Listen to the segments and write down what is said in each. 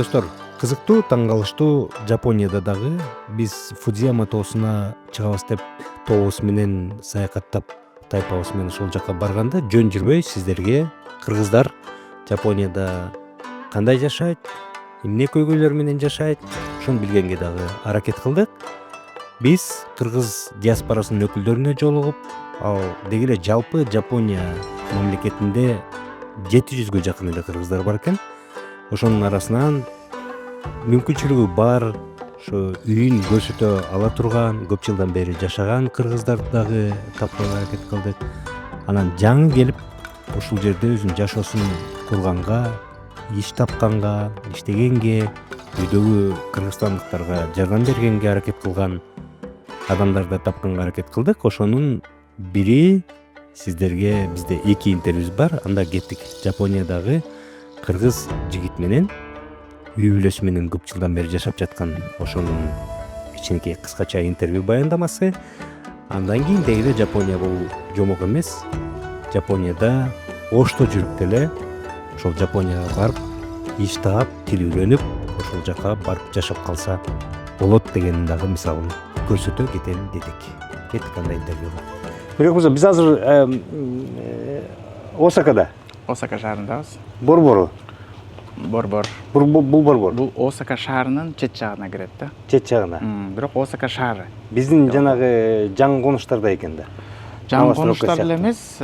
Достор, кызыктуу, таң калыштуу Жапонияда дагы биз Фудзияма тоосуна чыгабыз деп тообуз менен саякаттап тайпабыз менен ошол жака барганда жөн жүрбөй сиздерге кыргыздар Жапонияда кандай жашайт, эмне көйгөйлөр менен жашайт, ошону билгенге дагы аракет кылдык. Биз кыргыз диаспорасынын өкүлдөрүнө жолугуп, ал деги эле жалпы Жапония мамлекетинде 700гө жакын эле кыргыздар бар экен. Ошонун арасынан мүмкүнчүлүгү бар, ошо үйүн көрсөтө ала турган, көп жылдан бери жашаган кыргыздарды дагы тапканга аракет кылдык. Анан жаңы келип, ушул жерде өзүнүн жашоосун курганга, иш тапканга, иштегенге, үйдөгү кыргызстандыктарга жардам бергенге аракет кылган адамдарды тапканга аракет кылдык. Ошонун бири сиздерге бизде 2 интервьюбуз бар. Анда кеттик. Жапониядагы кыргыз жигит менен үй бүлөсү менен көп жылдан бери жашап жаткан ошонун кичинекей кыскача интервью баяндамасы. Андан кийин деги эле Жапония бул жомок эмес. Жапонияда ошто жүрүп деле ошол Жапонияга барып иш таап, тил үйрөнүп, ошол жака барып жашап калса болот дегенин дагы мисалын көрсөтө кетели дедик. Кеттик андай интервьюга. Бирок биз азыр Осакада. Осака шаарындабыз. Борбору. Борбор. Бул Борбор. Бул Осака шаарынын чет жагына кирет да. Чет жагына. Бирок Осака шаары. Биздин жанагы жаңы конуштарда экен да. Жаңы конуштар эле эмес,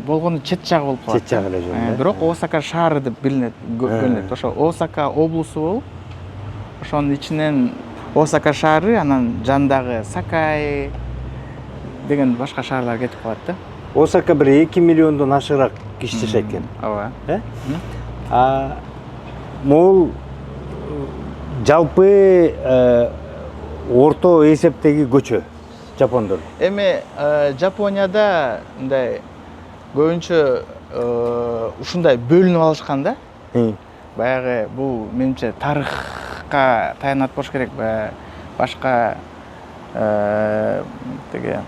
болгону чет жагы болуп калат. Чет жагы эле жөн. Бирок Осака шаары деп билинет, бөлүнөт. Ошо Осака облусу болуп, ошонун ичинен Осака шаары, анан жандагы Сакай деген башка шаарлар кетип калат да. Осака бир 2 миллиондон ашыгыраак киши жашайт экен. Ооба. Могул жалпы орто эсептеги көчө жапондор. Эми Жапонияда мындай көбүнчө ушундай бөлүнүп алышкан да. Баягы бул менимче тарыхка таянат болуш керек, башка теге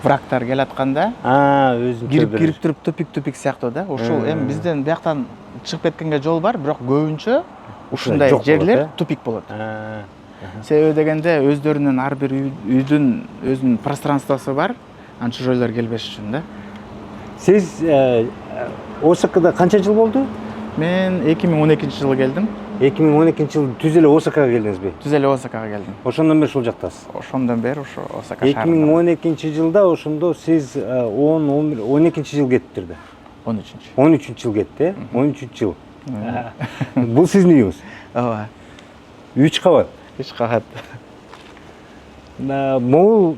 врагтар келатканда өзүн кирип туруп тупик сыяктуу да. Ушул эми бизден бияктан чыгып кеткенге жол бар, бирок көбүнчө ушундай жерлер тупик болот. Себеби дегенде өздөрүнүн ар бир үйдүн өзүнүн пространствосу бар, анан чужойлор келбеш үчүн да. Сиз Осакада канча жыл болду? Мен 2012-жылы келдим. 2012-жылы түз эле Осакага келдиңизби? Түз эле Осакага келдим. Ошондон бери ушул жактасыз? Ошондон бери ошо Осака шаарында. 2012-жылда ошондо сиз 12-жыл кеттиңиз да. 13-жыл. 13-жыл кетти, 13-жыл. Бул сиздин үйүңүз? Ооба. 3 кабат. 3 кабат. Могул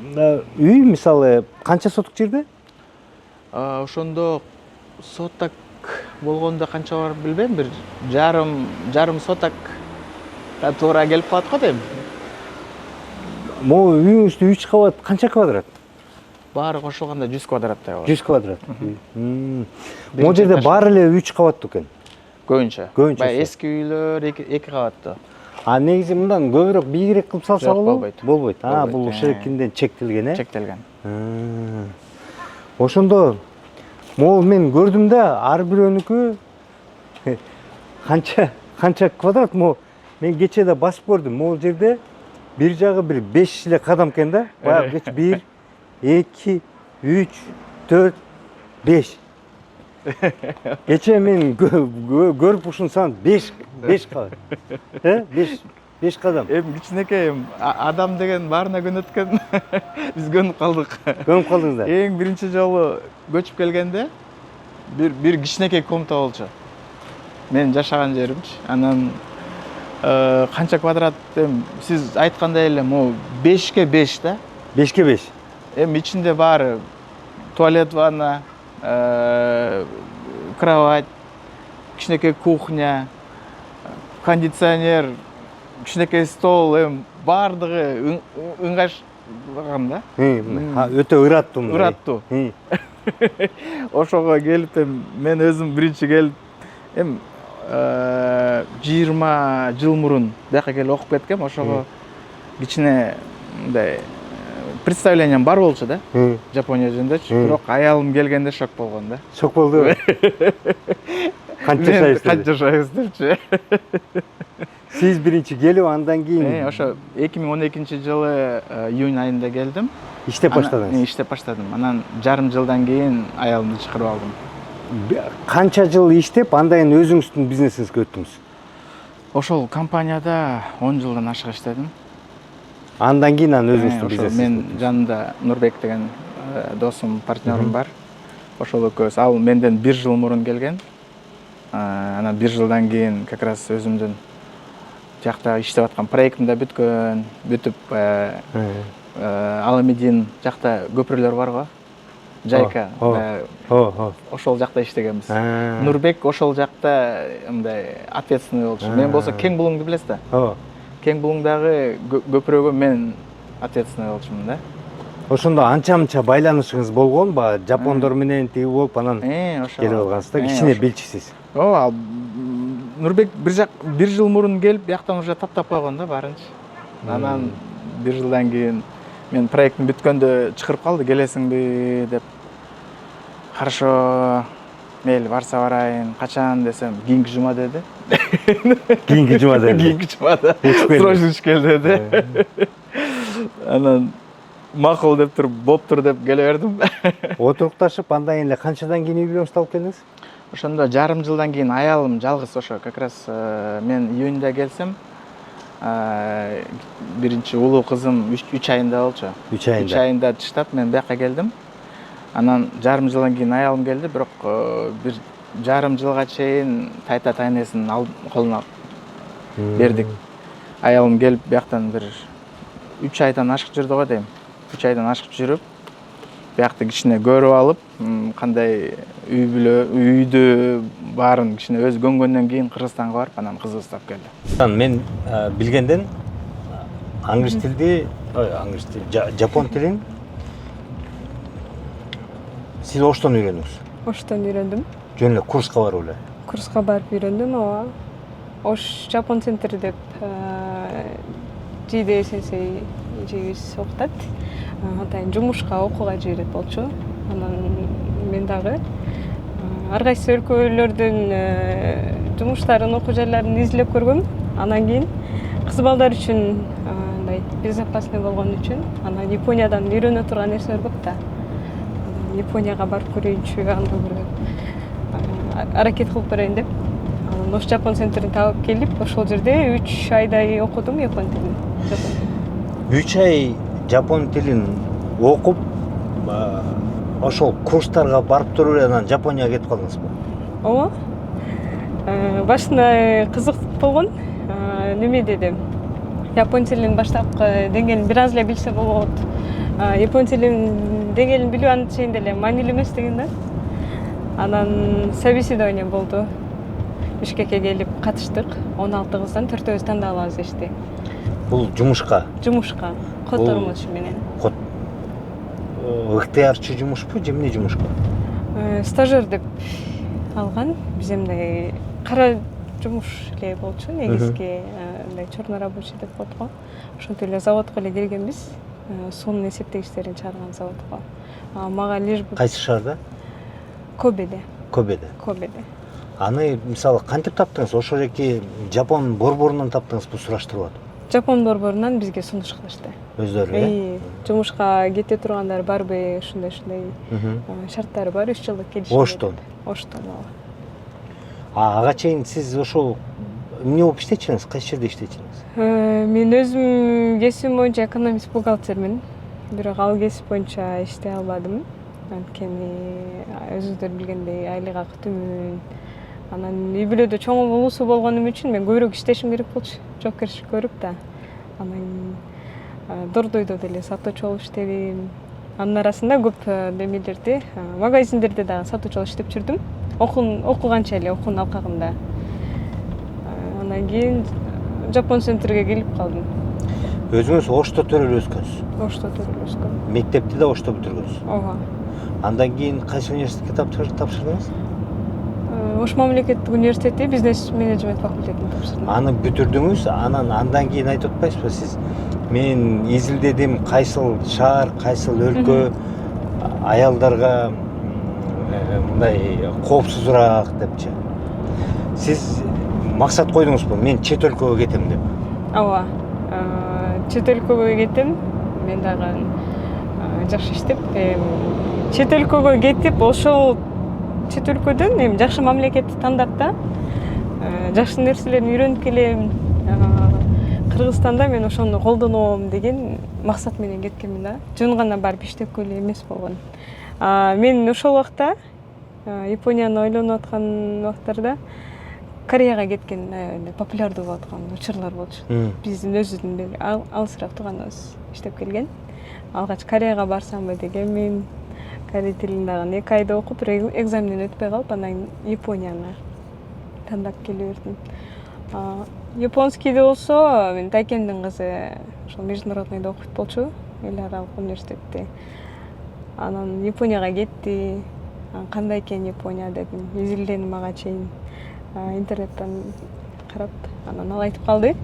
үй мисалы канча соток жерде? Ошондо соток болгондо канча бар билбейм, бир жарым соток туура келип калат го дейм. Могул үйүңүздө 3 кабат канча квадрат? Баары кошулганда 100 квадраттай болот. 100 квадрат. Могул жерде баары эле 3 кабаттуу экен. Көбүнчө. Баягы эски үйлөр 2 кабаттуу. Негизи мындан көбүрөөк бийигирээк кылып салса болобу? Болбойт. Бул шерекинден чектелген, Чектелген. Ошондо могул мен көрдүм да, ар бирөөнүкү канча квадрат. Мен кечээ да басып көрдүм. Могул жерде бир жагы бир 5 эле кадам экен да. Баягы 1, 2, 3, 4, 5. Кечээ мен көрүп ушун сан 5 кабат. 5 кадам. Эми кичинекей адам деген баарына көнөткөн. Биз көнүп калдык. Көнүп калдыңыздар. Эң биринчи жолу көчүп келгенде бир кичинекей комната болчу. Мен жашаган жеримчи. Анан канча квадрат эми сиз айткандай эле могу 5ке 5 да. 5ке 5. Эми ичинде баары туалет, ванна, кровать, кичинекей кухня, кондиционер, кичинекей стол, эми баардыгы ыңгайшлаган да. Өтө ыраттуу. Ыраттуу. Ошого келип мен өзүм биринчи келип эми 20 жыл мурун бияка келип окуп кеткем. Ошого кичине мындай представлением бар болчу да. Жапония жөнүндө. Бирок аялым келгенде шок болгон да. Шок болду. Канча жашайбыз Канча жашайбыз депчи. Сиз биринчи келип, андан кийин Ошо 2012 жылы июнь айында келдим. иштеп баштадыңыз. Иштеп баштадым. Анан жарым жылдан кийин аялымды чакырып алдым. Канча жыл иштеп, андан кийин өзүңүздүн бизнесиңизге өттүңүз? Ошол компанияда 10 жылдан ашык иштедим. Андан кийин өзүңүздүн Ошо бизнесиңизге. мен жанымда Нурбек деген досум, партнерим бар. Ошол экөөбүз, ал менден 1 жыл мурун келген. Анан 1 жылдан кийин как раз өзүмдүн жакта иштеп аткан проектим да бүтүп, Аламедин жакта көпүрлөр бар го. Жайка. Ошол жакта иштегенбиз. Нурбек ошол жакта мындай ответственный болчу. Мен болсо Кең Булуңду билесиз да? Кең Булуңдагы көпүрөгө мен ответственный болчумун да. Ошондо анча-мынча байланышыңыз болгонбу? Жапондор менен тиги болуп анан келип алгансыз да, кичине билчисиз. Ооба, Нурбек 1 жыл мурун келип, бияктан уже таптап койгон да баарынчы. Анан 1 жылдан кийин мен проектим бүткөндө чакырып калды, келесиңби деп. Хорошо, мейли барса барайын, качан десем, кийинки жума деди. Кийинки жума деди. Кийинки жумада. Срочно ишкел деди. Анан макул деп туруп, болуптур деп келе бердим. Отурукташып, андан кийин эле канчадан кийин үй бүлөңүздү алып келдиңиз? Ошондо жарым жылдан кийин аялым жалгыз ошо как раз мен июньда келсем, биринчи улуу кызым 3 айында болчу. 3 айында. 3 айында тыштап мен бияка келдим. Анан жарым жылдан кийин аялым келди, бирок бир жарым жылга чейин тайта тайнесин колуна бердик. Аялым келип бияктан бир 3 айдан ашык жүрдү го дейм. 3 айдан ашык жүрүп, биякты кичине көрүп алып, кандай үйдү баарын кичине өзү көнгөндөн кийин Кыргызстанга барып, анан кызды уктап келди. Мен билгенден жапон тилин сиз Оштон үйрөндүңүз. Оштон үйрөндүм. Жөн эле курска барып эле. Курска барып үйрөндүм, ооба. Ош Жапон центр деп Жиде сенсей жигиз окутат. Атайын жумушка, окууга жиберет болчу. Анан мен дагы ар кайсы өлкөлөрдүн жумуштарын, окуу жайларын изилдеп көргөм. Анан кийин кыз балдар үчүн мындай безопасный болгон үчүн, анан Япониядан үйрөнө турган нерселер көп да. Японияга барып көрөйүнчү, анда бир аракет кылып көрөйүн деп. Анан Ош Жапон центрин таап келип, ошол жерде 3 айдай окудум япон тилин. 3 ай жапон тилин окуп, ошол курстарга барып туруп эле анан Жапонияга кетип калдыңызбы? Ооба. Башында кызык болгон. Неме дедим? Япон тилин баштапкы деңгээлин бир аз эле билсе болот. Япон тилин деңгээлин билүү анын чейинде эле маанилүү эмес деген да. Анан собеседование болду. Бишкекке келип катыштык. 16 кыздан 4-өбүз тандап алабыз дешти. Бул жумушка. Жумушка. Котормуш менен. Ыктыярчы жумушпу, же эмне жумушка? Стажер деп алган. Биз мындай кара жумуш эле болчу, негизги мындай черный рабочий деп коет го. Ошентип эле заводко эле келгенбиз. Суунун эсептегичтерин чыгарган заводко. Мага лишь бы Кайсы шаарда? Кобеде. Кобеде. Кобеде. Аны мисалы кантип таптыңыз? Ошол эки Жапон борборунан таптыңызбы, сураштырып атып? Жапон борборунан бизге сунуш кылышты. Өздөрү, э? Жумушка кете тургандар барбы, ушундай шарттары бар, 3 жылдык келишим. Оштон. Оштон. Ага чейин сиз ошол эмне болуп иштечүңүз? Кайсы жерде иштечүңүз? Мен өзүм кесибим боюнча экономист бухгалтермин. Бирок ал кесип боюнча иштей албадым. Анткени өзүңүздөр билгендей айлык акы төмөн. Анан үй бүлөдө чоң улуусу болгонум үчүн мен көбүрөөк иштешим керек болчу. Жоопкерчилик көрүп да. Анан Дордойдо деле сатуучу болуп иштедим. Анын арасында көп немелерди, магазиндерде дагы сатуучу болуп иштеп жүрдүм. Окуганча эле, окуунун алкагында. Анан кийин Жапон центрге келип калдым. Өзүңүз Ошто төрөлүп өскөнсүз? Ошто төрөлүп өскөм. Мектепти да Ошто бүтүргөнсүз? Ооба. Андан кийин кайсы университетке тапшырдыңыз? Ош мамлекеттик университети бизнес менеджмент факультетин тапшырдым. Аны бүтүрдүңүз, андан кийин айтып атпайсызбы сиз? Мен изилдедим, кайсыл шаар, кайсыл өлкө аялдарга мындай коопсузураак депчи. Сиз максат койдуңузбу, мен чет өлкөгө кетем деп? ооба, чет өлкөгө кетем. Мен дагы жакшы иштеп, чет өлкөгө кетип, ошол чет өлкөдөн эми жакшы мамлекетти тандап да, жакшы нерселерин үйрөнүп келем. Кыргызстанда мен ошону колдоном деген максат менен кеткенмин да. Жөн гана барып иштепкө эле эмес болгон. Мен ошол убакта Японияны ойлонуп аткан убактарда Кореяга кеткен популярдуу болуп аткан учурлар болчу. Биздин өзүбүздүн алысыраак турганыбыз иштеп келген. Алгач Кореяга барсамбы дегенмин. Корей тилин дагы 2 айда окуп, экзаменден өтпөй калып, анан Японияны тандап келе бердим. Японскийде болсо, мен Тайкендин кызы ошол международныйда окуйт болчу, эл аралык университетте. Анан Японияга кетти. Кандай экен Япония дедим. Изилденим ага чейин. Интернеттен карап, анан ал айтып калды.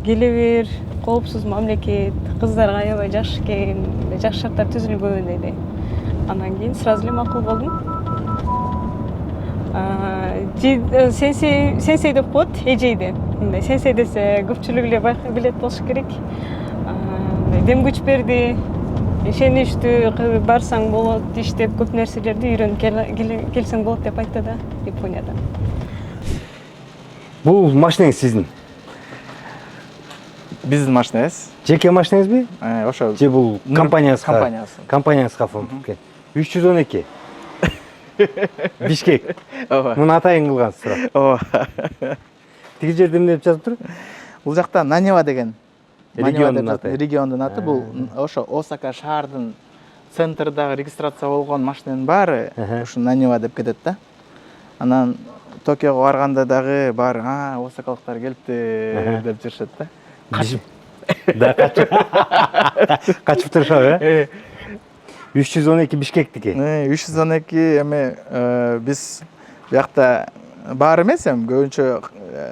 Келе бер, коопсуз мамлекет, кыздарга аябай жакшы экен, жакшы шарттар түзүлгөн деди. Анан кийин сразу эле макул болдум. Сенсей деп коет, эжейди. Мындай сенсей десе көпчүлүк эле билет болуш керек. Дем күч берди. Ишеничтүү, барсаң болот, иштеп көп нерселерди үйрөнүп келсең болот деп айтты да Японияда. Бул машинеңиз сиздин? Биздин машинабыз. Жеке машинеңизби? Ошо. Же бул компанияңызга? Компанияңызга фондке. 312. Бишкек. Ооба. Муну атайын кылгансыз сурап. Ооба. Тиги жерде эмне деп жазып тур? Бул жакта Нанева деген Региондун аты. Региондун аты. Бул ошо Осака шаардын центрдагы регистрация болгон машинанын баары ушу Нанева деп кетет да. Анан Токиого барганда дагы баары осакалыктар келипти деп жүрүшөт да. Качып. Да, качып. Качып турушабы, э? 312 Бишкектики. 312 эми биз биякта бар эмес, эми көбүнчө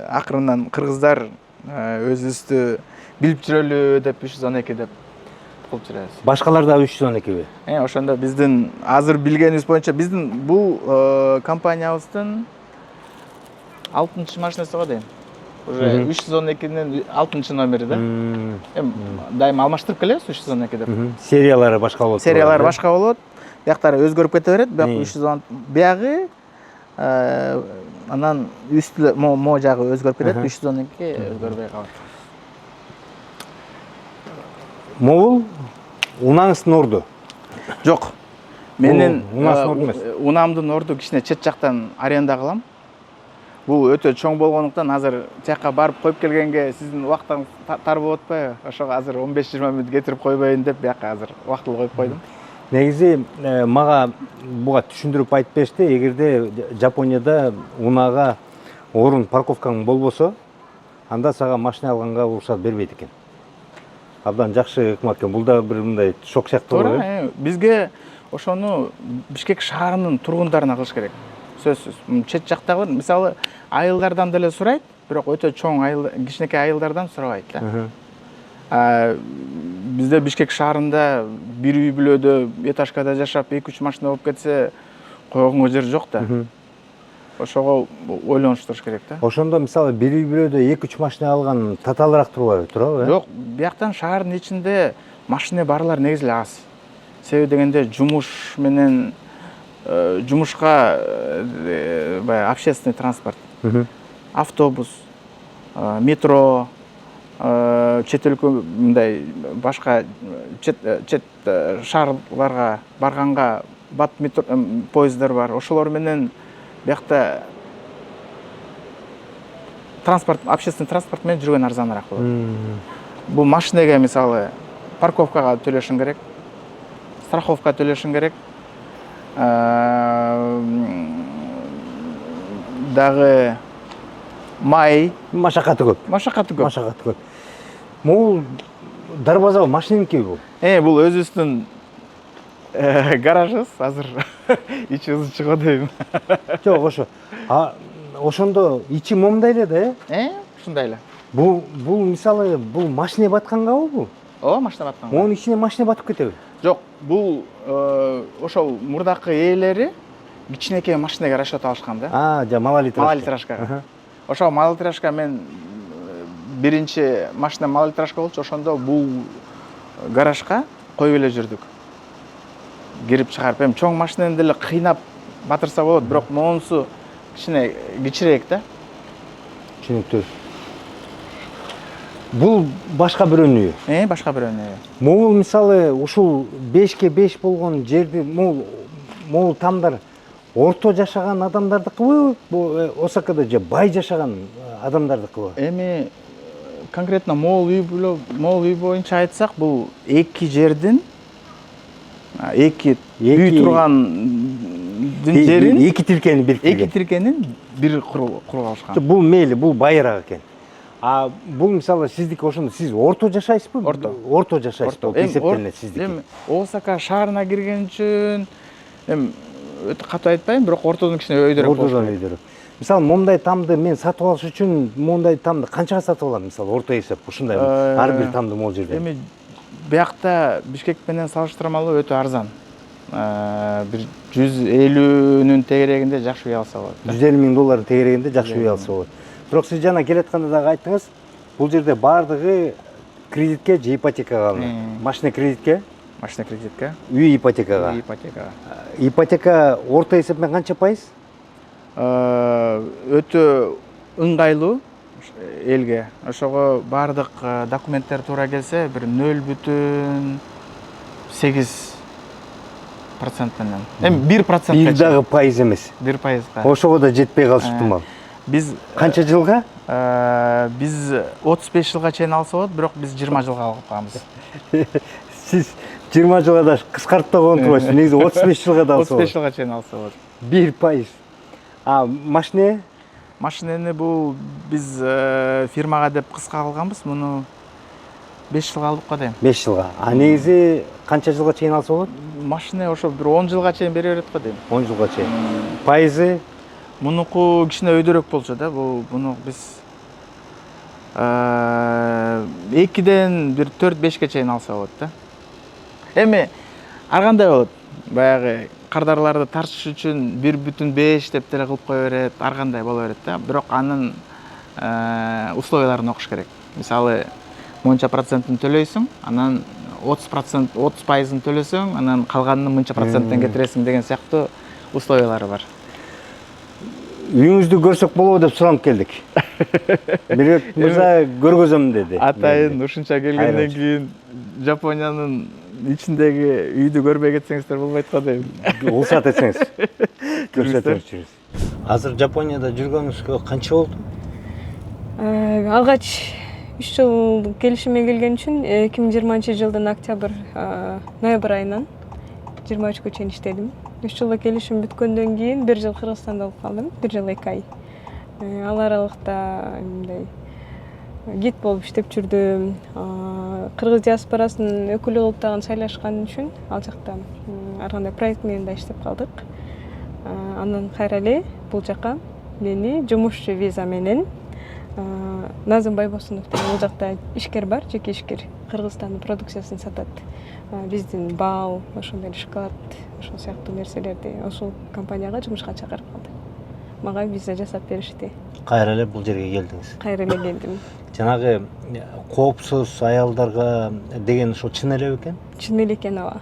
акырындан кыргыздар өзүбүздү билип жүрөлү деп 312 деп кылып жүрөбүз. Башкалар да 312би? Ошондо биздин азыр билгенибиз боюнча биздин бул компаниябыздын 6-чы машинасы го дейм. Уже 312-нин 6-чы номери да. Эми дайыма алмаштырып келебиз 312 деп. Сериялары башка болот. Сериялары башка болот. Бияктары өзгөрүп кете берет. Бияк 310 биягы анан үстү мо жагы өзгөрүп кетет, 312 өзгөрбөй калат. Могул унаңыздын орду? Жок. Менин унамдын орду кичине чет жактан аренда кылам. Бул өтө чоң болгондуктан азыр тияка барып коюп келгенге сиздин убактыңыз тар болуп атпайбы? Ошого азыр 15-20 мүнөт кетирип койбойюн деп бияка азыр убактылуу коюп койдум. Негизи мага буга түшүндүрүп айтып беришти, эгерде Жапонияда унага орун парковкаң болбосо, анда сага машина алганга уруксат бербейт экен. Абдан жакшы ыкма экен. Бул да бир мындай шок сыяктуу болот. Туура, бизге ошону Бишкек шаарынын тургундарына кылыш керек. Сөзсүз. Чет жактагы мисалы айылдардан деле сурайт, бирок өтө чоң айыл, кичинекей айылдардан сурабайт да. Бизде Бишкек шаарында бир үй бүлөдө этажкада жашап 2-3 машина болуп кетсе, койгонго жер жок да. Ошого ойлонуштуруш керек да. Ошондо мисалы бир үй бүлөдө 2-3 машина алган татаалыраак турбайбы? Жок, бияктан шаардын ичинде машина барлар негизи эле аз. Себеби дегенде жумуш менен жумушка общественный транспорт, автобус, метро, чет өлкө мындай башка чет шаарларга барганга бат поездар бар. Ошолор менен биякта транспорт, общественный транспорт менен жүргөн арзаныраак болот. Бул машинеге мисалы парковкага төлөшүң керек, страховка төлөшүң керек. Дагы май машакаты көп. Машакаты көп. Машакаты көп. Могул дарбаза машинеңки бул? Бул өзүбүздүн гаражыбыз, азыр ичибиз чыгып дейм. Жок, ошо. Ошондо ичи момдай эле да, ушундай эле. Бул мисалы бул машина баткангабы бул? Ооба, машина батканга. Монун ичине машина батып кетеби? Жок, бул ошол мурдакы ээлери кичинекей машинеге расчет алышкан да. Малолитражка. Малолитражкага. ошо малолитражка мен биринчи машина малолитражка болчу, ошондо бул гаражга коюп эле жүрдүк. Кирип чыгарып, эми чоң машинаны деле кыйнап батырса болот, бирок монусу кичине кичирээк да. Түшүнүктүү. Бул башка бирөөнү. Башка бирөөнү. Могул мисалы ушул 5ке 5 болгон жерди могул тамдар орто жашаган адамдардыкыбы, Осакада же бай жашаган адамдардыкыбы? Эми конкретно могул үй боюнча айтсак, бул эки жердин эки үй турган жерин эки тиркенин бир куруп алышкан. Бул мейли, бул байыраак экен. А бул мисалы сиздики ошондо сиз орто жашайсызбы? Орто жашайсыз болуп эсептелет сиздики. Эми Осака шаарына кирген үчүн өтө катуу айтпайм, бирок ортодон кичине өйдөрөөк болуш керек. Мисалы мондай тамды мен сатып алыш үчүн мондай тамды канчага сатып алам, мисалы орто эсеп ушундай ар бир тамды могул жерде? Эми биякта Бишкек менен салыштырмалуу өтө арзан. Бир 150-нүн тегерегинде жакшы үй алса болот. 150 000 доллар тегерегинде жакшы үй алса болот. Бирок сиз жана келатканда дагы айттыңыз, бул жерде баардыгы кредитке же ипотекага алынат. Машина кредитке, үй ипотекага. Ипотека орто эсепмен канча пайыз? Өтө ыңгайлуу элге. Ошого баардык документтер туура келсе, бир 0,8% менен. Эми 1%. Бир дагы пайыз эмес. 1%. Ошого да жетпей калышы ыктымал. Биз канча жылга? Биз 35 жылга чейин алса болот, бирок биз 20 жылга алып калабыз. Сиз 20 жылга да кыскарттаган турбайсыз. Негизи 35 жылга да алса болот. 35 жылга чейин алса болот. 1%. А машина? Машинени бул биз фирмага деп кыска алганбыз. Муну 5 жылга алдык го дейм. 5 жылга. А негизи канча жылга чейин алса болот? Машина ошо бир 10 жылга чейин бере берет го дейм. 10 жылга чейин. Пайызы? Мунуку кичине өйдөрөөк болчу да. Буну биз 2ден бир 4-5ке чейин алса болот да. Эми ар кандай болот. Баягы кардарларды тартыш үчүн 1,5 деп деле кылып кое берет, ар кандай боло берет да. Бирок анын условияларын окуш керек. Мисалы, монча процентин төлөйсүң, анан 30%ын төлөсөң, анан калганын мынча проценттен кетиресиң деген сыяктуу условиялары бар. Үйүңүздү көрсөк болобу деп суранып келдик. Бирок мырза көргөзөм деди. Атайын ушунча келгенден кийин Жапониянын ичиндеги үйдү көрбөй кетсеңиздер болбойт го дейм. Уруксат этсеңиз. Көрсөтөңүз. Азыр Жапонияда жүргөнүңүзгө канча болду? Алгач 3 жыл келишимге келген үчүн 2020-жылдын ноябрь айынан 23-кө чейин иштедим. 3 жылда келишим бүткөндөн кийин 1 жыл Кыргызстанда болуп калдым, 1 жыл 2 ай. Ал аралыкта мындай гид болуп иштеп жүрдүм. Кыргыз диаспорасынын өкүлү болуп дагы шайлашкан үчүн ал жакта ар кандай проект менен да иштеп калдык. Андан кайра эле бул жака мени жумушчу виза менен Назым Байбосунов деген бул жакта ишкер бар, жеке ишкер. Кыргызстандын продукциясын сатат. Биздин бал, ошондой шоколад, ошол сыяктуу нерселерди ошол компанияга жумушка чакырып калды. Мага виза жасап беришти. Кайра эле бул жерге келдиңиз. Кайра эле келдим. Жанагы коопсуз аялдарга деген ошол чын эле бекен? Чын эле экен, ооба.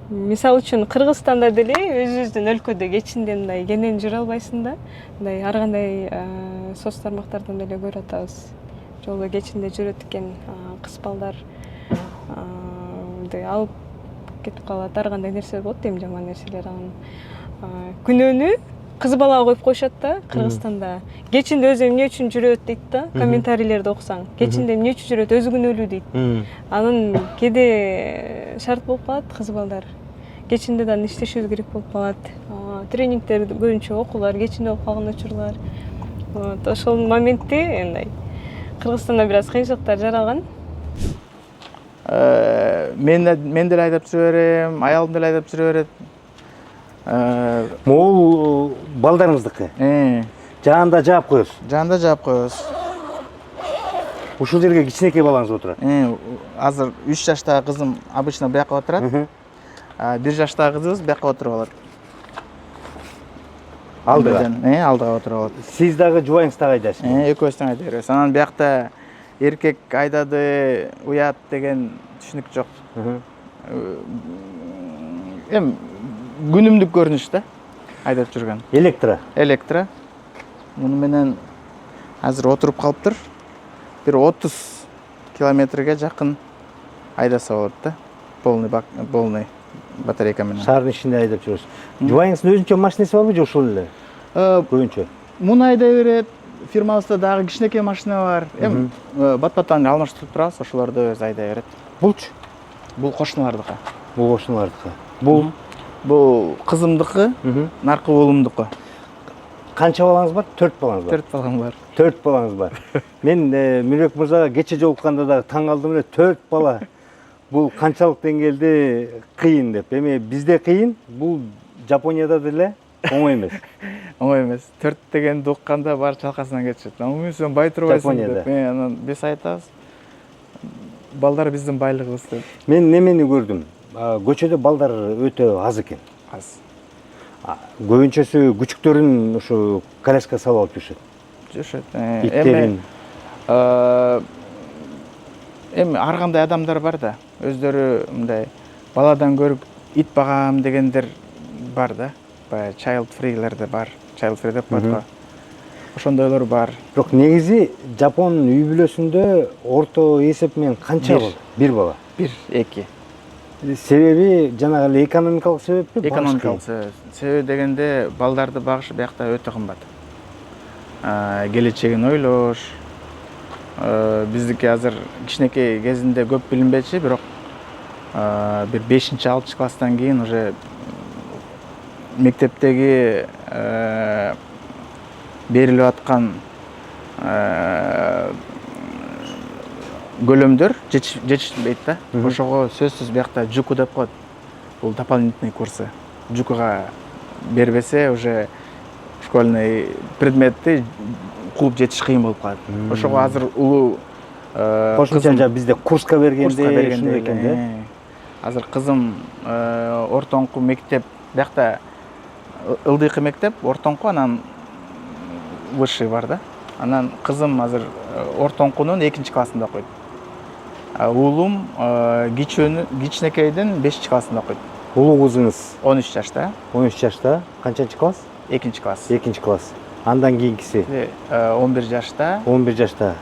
Мисалы үчүн Кыргызстанда деле өзүбүздүн өлкөдө кечинде мындай кенен жүрө албайсың да. Мындай ар кандай соц тармактардан деле көрүп атабыз. Жолдо кечинде жүрөт экен кыз балдар. Мындай алып кетип калат, ар кандай нерсе болот, эми жаман нерселер. Күнөөнү кыз балага коюп коюшат да Кыргызстанда. Кечинде өзү эмне үчүн жүрөт дейт да, комментарийлерди окусаң. Кечинде эмне үчүн жүрөт, өзү күнөөлүү дейт. Анын кээде шарт болуп калат кыз балдар. Кечинде да иштешибиз керек болуп калат. Тренингдер көбүнчө окуулар кечинде болуп калган учурлар. Ошол моментте мындай Кыргызстанда бир аз кыйынчылыктар жаралган. Мен деле айдап жүрө берем, аялым деле айдап жүрө берет. Могул балдарыңыздыкы? Жанында жаап коесуз. Жанында жаап коебуз. Ушул жерге кичинекей балаңыз отурат. Азыр 3 жаштагы кызым обычно бияка отурат. 1 жаштагы кызыбыз бияка отуруп алат. Алдыга. Алдыга отуруп алат. Сиз дагы жубайыңыз дагы айдайсыз. Экөөбүз тең айдай беребиз. Анан биякта эркек айдады, уят деген түшүнүк жок. Эми күнүмдүк көрүнүш да айдап жүргөн. Электро. Муну менен азыр отуруп калыптыр. Бир 30 километрге жакын айдаса болот да. Полный батарейка менен. Шаардын ичинде айдап жүрөсүз. Жубайыңыздын өзүнчө машинеси барбы же ушул эле? Көбүнчө. Муну айдай берет. Фирмабызда дагы кичинекей машина бар. Эми бат-баттан алмаштырып турабыз, ошолорду өзү айдай берет. Булчу? Бул кошуналардыкы. Бул кызымдыкы, наркы уулумдуку. Канча балаңыз бар? 4 балаңыз бар. 4 балам бар. 4 балаңыз бар. Мен Мүрөк мырзага кече жолукканда дагы таң калдым эле, 4 бала. Бул канчалык деңгээлде кыйын деп. Эми бизде кыйын, бул Жапонияда деле оңой эмес. Оңой эмес. 4 дегенди укканда бар чалкасынан кетишет. Аны сен бай турбайсың деп. Анан биз айтабыз. Балдар биздин байлыгыбыз деп. Мен немени көрдүм. Көчөдө балдар өтө аз экен. Аз. Көбүнчөсү күчүктөрүн ушу коляска салып алып жүрүшөт. Иттерин. Эми ар кандай адамдар бар да. Өздөрү мындай баладан көрүп ит багам дегендер бар да. Баягы child free'лер да бар. Child free деп коет го. Ошондойлор бар. Бирок негизи Жапон үй бүлөсүндө орто эсеп менен канча бала? 1 бала. 1-2. Себеби жанагы эле экономикалык себеппи? Экономикалык себеп. Себеби дегенде балдарды багыш биякта өтө кымбат. Келечегин ойлош. Биздики азыр кичинекей кезинде көп билинбечи, бирок бир 5-6 класстан кийин уже мектептеги берилип аткан көлөмдөр жетишпейт да. Ошого сөзсүз биякта жуку деп коет. Бул дополнительный курсы. Жукуга бербесе уже школьный предметти кууп жетиш кыйын болуп калат. Ошого азыр улуу кошумча бизде курска бергенде ушундай экен да. Азыр кызым ортоңку мектеп, биякта ылдыйкы мектеп, ортоңку анан высший бар да. Анан кызым азыр ортоңкунун 2-классында окуйт. Уулум кичинекейдин 5-классында окуйт. Улуу кызыңыз 13 жашта. 13 жашта. Канчанчы класс? 2-класс. 2-класс. Андан кийинкиси 11 жашта. 11 жашта.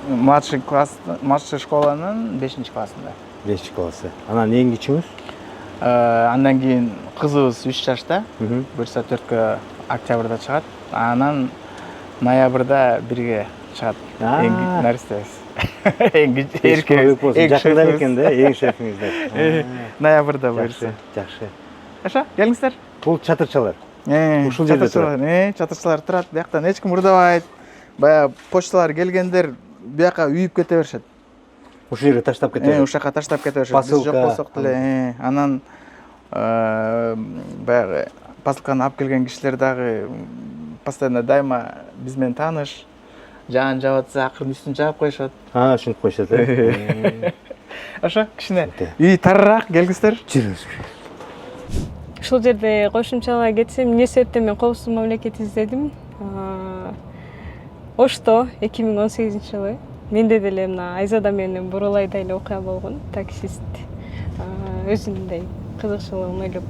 Младший школанын 5-классында. 5-классы. Анан эң кичүүңүз? Андан кийин кызыбыз 3 жашта. Буюрса 4-кө октябрда чыгат. Анан ноябрда 1-ге чыгат. Эң наристебиз. Жакында экен да, эң шефиңиздер. Ноябрда буюрса. Жакшы. Аша, келиңиздер. Бул чатырчалар. Ушул жерде турат. Чатырчалар турат. Бияктан эч ким урдабайт. Баягы почталар келгендер бияка үйүп кете беришет. Ушул жерге таштап кете беришет. Ушул жака таштап кете беришет. Биз жок болсок деле. Анан баягы посылканы алып келген кишилер дагы постоянно дайыма биз менен тааныш. Жаан жаап атса, акырын үстүн жаап коюшат. Ушинтип коюшат э. Ошо кичине үй тарыраак келгиңиздер. Жүрүңүз. Ушул жерде кошумчалай кетсем, эмне себептен мен коопсуз мамлекет издедим? Ошто 2018-жылы менде деле мына Айзада менен Бурулайда эле окуя болгон. Таксист өзүндөй кызыкчылыгын ойлоп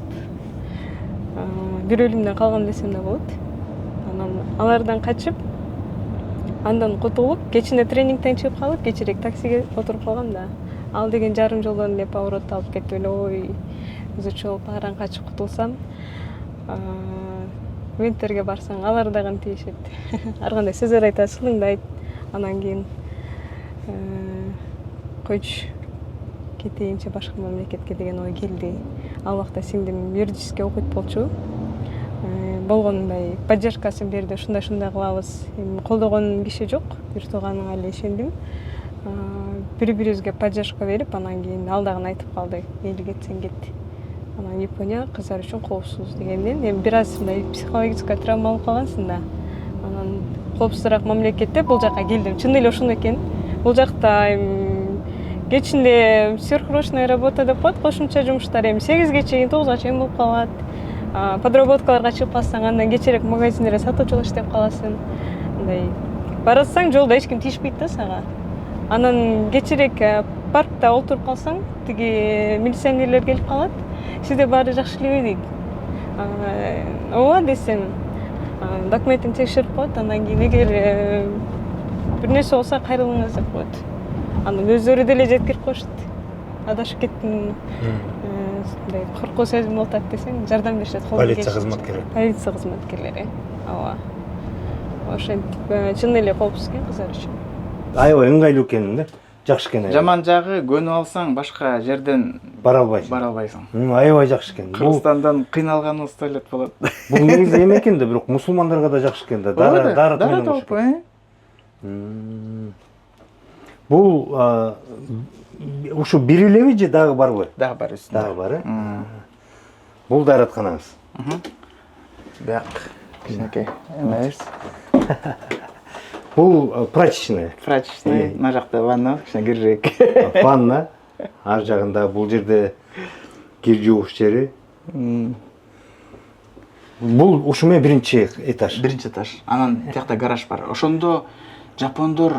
бир өлүмдөн калган десем да болот. Анан алардан качып, андан кутулуп, кечинде тренингден чыгып калып, кечирээк таксиге отуруп калгам да. Ал деген жарым жолдон эле поворот алып кетип эле ой, өзүчө паран качып кутулсам, винтерге барсаң алар дагы тиешет. Ар кандай сөздөр айтат, сылыңдайт. Анан кийин койчу кетейинчи башка мамлекетке деген ой келди. Ал убакта сиңдим юридический окуйт болчу. Болгонундай поддержкасын берди, ушундай кылабыз. Эми колдогон киши жок, бир тууганыма эле ишендим. Бири-бирибизге поддержка берип, анан кийин ал дагы айтып калды, эли кетсең кет. Анан Япония кыздар үчүн коопсуз дегенден, эми бир аз мындай психологический травма болуп калгансың да. Анан коопсузураак мамлекетте бул жака келдим. Чын эле ошондой экен. Бул жакта кечинде сверхурочная работа деп коет, кошумча жумуштар эми 8ге чейин, 9га чейин болуп калат. подработкаларга чыгып калсаң, андан кечерээк магазиндерде сатуучулук иштеп каласың. Мындай барасаң, жолдо эч ким тийишпейт да сага. Анан кечерээк паркта отуруп калсаң, тиги милиционерлер келип калат. Сизде баары жакшы элеби дейт. Ооба десем, документин текшерип коет, андан кийин эгер бир нерсе болсо кайрылыңыз деп коет. Анан өздөрү деле жеткирип коюшат. Адашып кеттим, мындай коркуу сезим болуп атат десең, жардам беришет. Полиция кызматкерлери. Полиция кызматкерлери. Ооба. Ошентип чын эле коопсуз экен кыздар үчүн. Аябай ыңгайлуу экен да. Жакшы экен. Жаман жагы көнүп алсаң башка жерден бара албайсың. Аябай жакшы экен. Кыргызстандан кыйналганыбыз туалет болот. Бул негизи эме экен да, бирок мусулмандарга да жакшы экен да. Дары толпу. Бул ушу бир элеби же дагы барбы? Дагы бар үстүндө. Дагы бар, Бул дааратканаңыз. Бак, кичинекей эмес. Бул прачечная. Прачечная, мына жакта ванна, кичине киржек. Ванна, ар жагында бул жерде кир жууш жери. Бул ушу менен биринчи этаж. Биринчи этаж. Анан тиякта гараж бар. Ошондо жапондор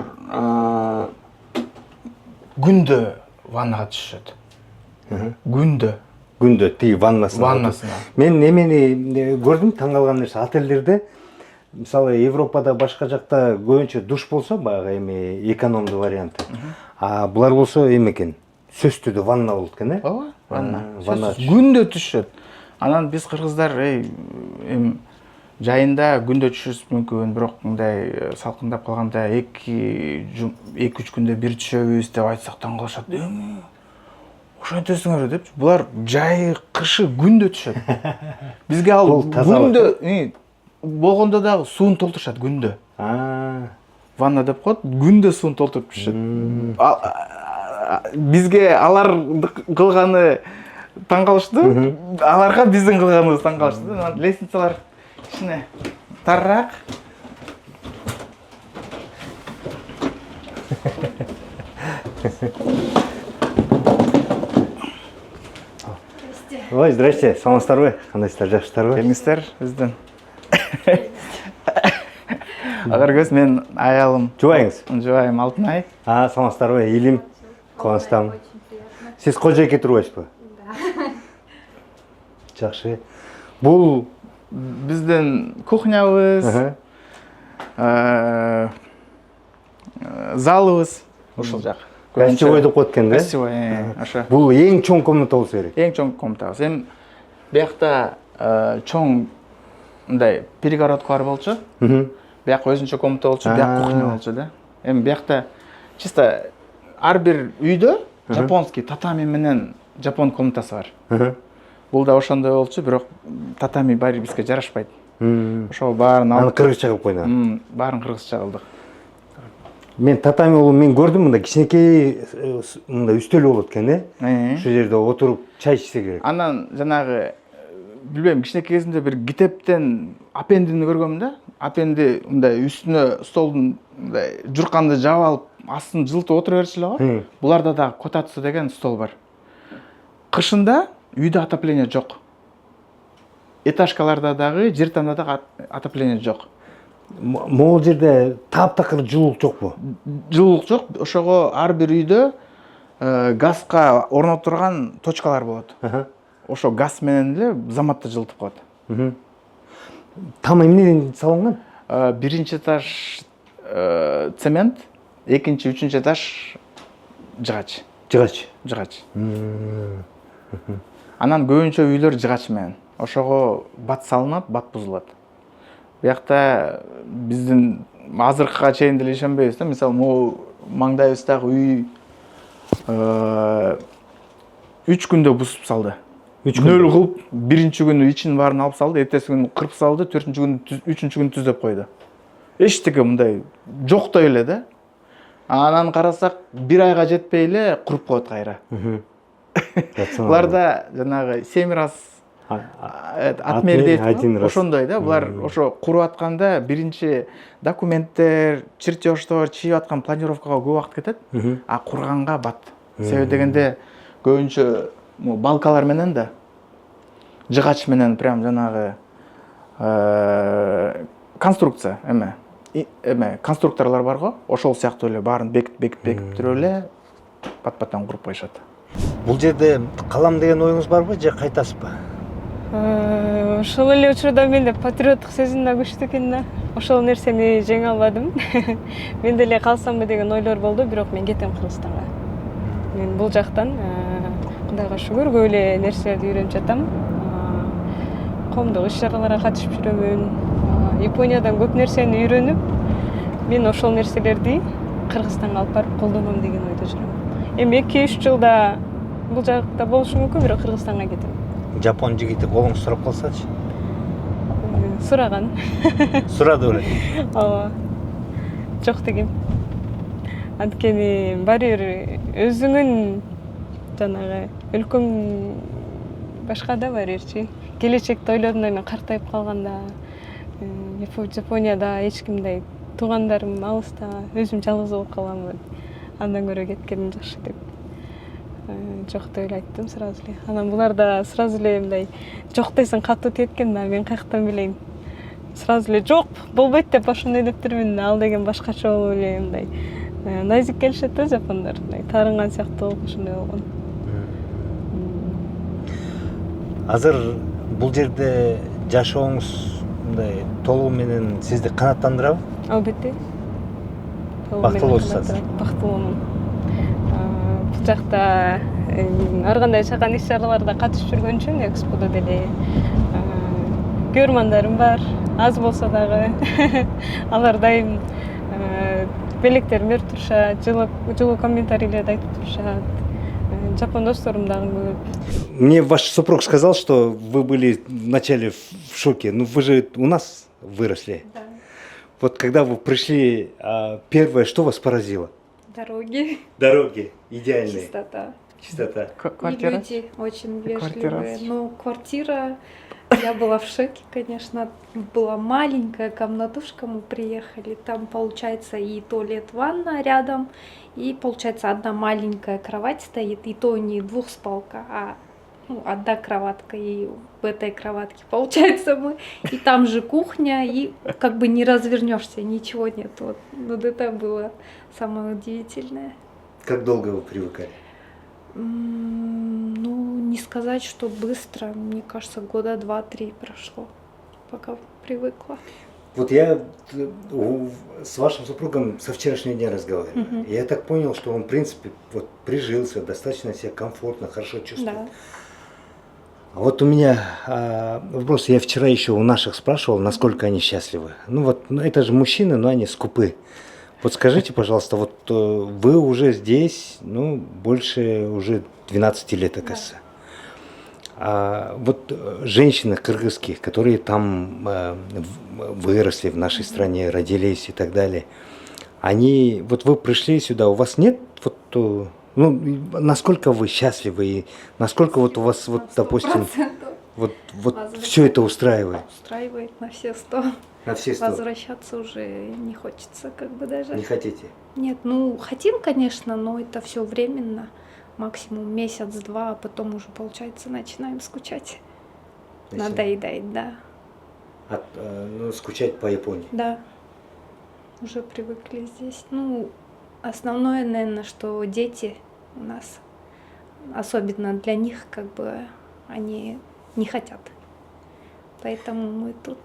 күндө ваннага түшөт. Күндө тиги ваннасына. Мен эмени көрдүм, таң калган нерсе, отелдерде мисалы Европада башка жакта көбүнчө душ болсо, баягы эми экономдуу варианты. А булар болсо эме экен, сөзсүздө ванна болот экен, Ооба, ванна. Күндө түшөт. Анан биз кыргыздар эми жайында күндө түшүшүбүз мүмкүн, бирок мындай салкындап калганда 2-3 күндө бир түшөбүз деп айтсак таң калышат. Ошентесиңер деп. Булар жай кышы күндө түшөт. Бизге ал күндө болгондо дагы суун толтурушат күндө. Ванна деп коет, күндө суун толтуруп түшөт. Бизге алар кылганы таң калышты, аларга биздин кылганыбыз таң калышты. Лестницалар кичине тарыраак. Ой, здрасте, саламатсыздарбы? Кандайсыздар, жакшысыздарбы? Келиңиздер бизден. Агыркөз, мен аялым. Жубайыңыз? Жубайым Алтынай. Саламатсыздарбы? Элим, кубанычтамын. Сиз кожойке турбайсызбы? Жакшы. Бул биздин кухнябыз, залыбыз ушул жак. Гостевой деп коет экен да? Гостевой, ошо. Бул эң чоң комната болсо керек. Эң чоң комнатабыз. Эми биякта чоң мындай перегородкалар болчу. Бияк өзүнчө комната болчу, бияк кухня болчу да. Эми биякта чисто ар бир үйдө жапонский татами менен жапон комнатасы бар. Бул да ошондой болчу, бирок татами баары бизге жарашпайт. Ошол баарын алып, аны кыргызча кылып койдуң. Баарын кыргызча кылдык. Мен татами болуп мен көрдүм, мында кичинекей мында үстөл болот экен, Ушул жерде отуруп чай ичсе керек. Андан жанагы билбейм, кичинекей кезимде бир китептен апендини көргөм да. Апенди мындай үстүнө столдун мындай журканды жаап алып, астын жылытып отура берчү эле го. Буларда дагы котацу деген стол бар. Кышында үйдө отопление жок. Этажкаларда дагы, жер тамда дагы отопление жок. Могул жерде таптакыр жылуулук жокпу? Жылуулук жок. Ошого ар бир үйдө газга орнотулган точкалар болот. Ошо газ менен эле заматта жылытып коет. Там эмнеден салынган? Биринчи этаж цемент, экинчи, үчүнчү этаж жыгач. Жыгач. Анан көбүнчө үйлөр жыгач менен. Ошого бат салынат, бат бузулат. Биякта биздин азыркыга чейин деле ишенбейбиз да. Мисалы, могу маңдайыбыздагы үй 3 күндө бузуп салды. Нөл кылып, биринчи күнү ичин баарын алып салды, эртеси күнү кырып салды, үчүнчү күнү түздөп койду. Эчтеке мындай жоктой эле да. Анан карасак, бир айга жетпей эле куруп коет кайра. Буларда жанагы 7 раз отмер дейт, ошондой да. Булар ошо куруп атканда биринчи документтер, чертеждор, чийип аткан планировкага көп убакыт кетет, а курганга бат. Себеби дегенде көбүнчө балкалар менен да. жыгач менен прям жанагы конструкция эме конструкторлор бар го, ошол сыяктуу эле баарын бекитип туруп эле пат-паттан куруп коюшат. Бул жерде калам деген оюңуз барбы же кайтасызбы? Ошол эле учурда менде патриоттук сезим да күчтүү экен да. Ошол нерсени жеңе албадым. Мен деле калсамбы деген ойлор болду, бирок мен кетем Кыргызстанга. Мен бул жактан Кудайга шүгүр көп эле нерселерди үйрөнүп жатам. Коомдук иш-чараларга катышып жүрөмүн. Япониядан көп нерсени үйрөнүп, мен ошол нерселерди Кыргызстанга алып барып колдоном деген ойдо жүрөм. Эми 2-3 жылда бул жакта болушу мүмкүн, бирок Кыргызстанга кетем. Жапон жигити колуңуз сурап калсачы? Сураган. Сурады беле. Ооба. Жок дегем. Анткени баары бир өзүңүн жанагы өлкөң башка да баары бирчи. Келечекти ойлодум да, мен картайып калганда Японияда эч кимдей туугандарым алыста, өзүм жалгыз болуп каламын. Андан көрө кеткеним жакшы деп. Жок деп эле айттым сразу эле. Анан булар да сразу эле мындай жок десең катуу тиеткен да, мен каяктан билейин. Сразу эле жок, болбойт деп ошондой деп турмун, ал деген башкача болуп эле мындай назик келишет да жапондар. Таарынган сыяктуу болуп ошондой болгон. Азыр бул жерде жашооңуз мындай толугу менен сизди канааттандырабы? Албетте. Бактылуу болсоңуз. Бактылуумун. Бул жакта ар кандай чакан иш-чараларда катышып жүргөн үчүн эксподо деле көрмандарым бар. Аз болсо дагы алар дайым белектерин берип турушат, жылуу комментарийлерди айтып турушат. Жапон досторум дагы көп. Мне ваш супруг сказал, что вы были вначале в шоке. Ну вы же у нас выросли. Да. Вот когда вы пришли, первое, что вас поразило? Дороги, Дороги идеальные. чистота. Чистота. И Квартира. люди очень Квартира. вежливые. Ну, квартира, я была в шоке, конечно. Была маленькая комнатушка, мы приехали. Там, получается, и туалет, ванна рядом. И, получается, одна маленькая кровать стоит. И то не двухспалка, а одна кроватка. И в этой кроватке, получается, мы. И там же кухня, и как бы не развернешься, ничего нет. Вот это было самое удивительное. Как долго вы привыкали? Ну, не сказать, что быстро. Мне кажется, года 2-3 прошло, пока привыкла. Вот я с вашим супругом со вчерашнего дня разговариваю. Мгм. И я так понял, что он, в принципе, вот прижился, достаточно себя комфортно, хорошо чувствует. Да. А вот у меня вопрос, я вчера еще у наших спрашивал, насколько они счастливы. Ну вот, это же мужчины, но они скупы. Вот скажите, пожалуйста, вот вы уже здесь, ну, больше уже 12 лет, оказывается. А вот женщины кыргызские, которые там выросли в нашей стране, родились и так далее, они, вот вы пришли сюда, у вас нет вот, ну, насколько вы счастливы и насколько вот у вас, вот, допустим, 100%. вот все это устраивает? Устраивает на все 100. На все 100? Возвращаться уже не хочется, как бы даже. Не хотите? Нет, ну хотим, конечно, но это все временно. Максимум месяц-два, а потом уже, получается, начинаем скучать. Надоедает, да. Ну, скучать по Японии? Да. Уже привыкли здесь. Ну, основное, наверное, что дети у нас, особенно для них, как бы, они не хотят. Поэтому мы тут.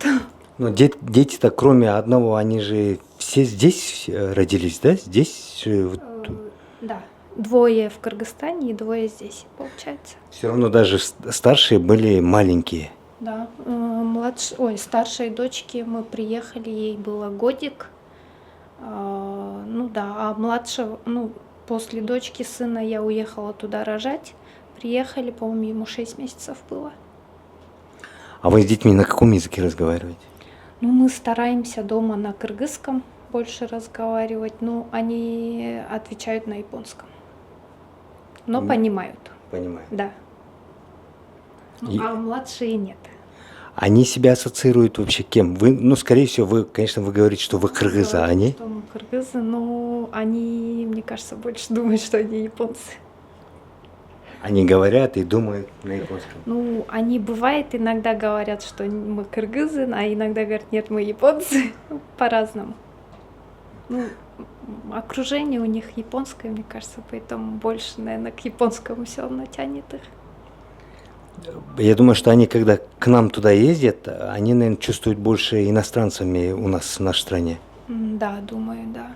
Но дети-то, кроме одного, они же все здесь родились, да? Здесь же... Да. 2 в Кыргызстане и 2 здесь, получается. Все равно даже старшие были маленькие. Да. Старшей дочке мы приехали, ей было годик. Ну да, а младшего, ну, после дочки сына я уехала туда рожать. Приехали, по-моему, ему 6 месяцев было. А вы с детьми на каком языке разговариваете? Ну, мы стараемся дома на кыргызском больше разговаривать, но они отвечают на японском. Но понимают. Понимаю. Да. А младшие нет. Они себя ассоциируют вообще кем? Вы, ну, скорее всего, вы, конечно, вы говорите, что вы кыргызы, а они? Что мы кыргызы, но они, мне кажется, больше думают, что они японцы. Они говорят и думают на японском. Ну, они бывает иногда говорят, что мы кыргызы, а иногда говорят, нет, мы японцы. По-разному. Ну, окружение у них японское, мне кажется, поэтому больше, наверное, к японскому все равно тянет их. Я думаю, что они, когда к нам туда ездят, они, наверное, чувствуют больше иностранцами у нас в нашей стране. Да, думаю, да.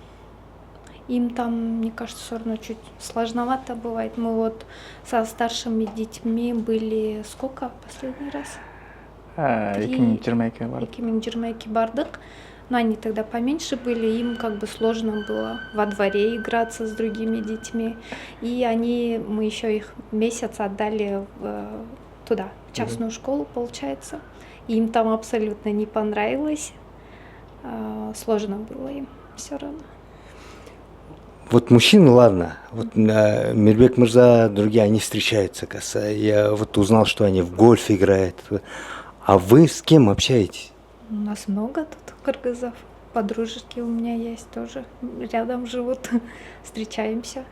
Им там, мне кажется, все равно чуть сложновато бывает. Мы вот со старшими детьми были сколько последний раз? 2022 бардык. 2022 бардык. Но они тогда поменьше были, им как бы сложно было во дворе играться с другими детьми. И мы еще их месяц отдали туда, в частную школу, получается. И им там абсолютно не понравилось. Сложно было им все равно. Вот мужчины, ладно, вот Мирбек Мырза, другие, они встречаются, кажется. Я вот узнал, что они в гольф играют. А вы с кем общаетесь? У нас много тут кыргызов. Подружки у меня есть тоже. Рядом живут. Встречаемся.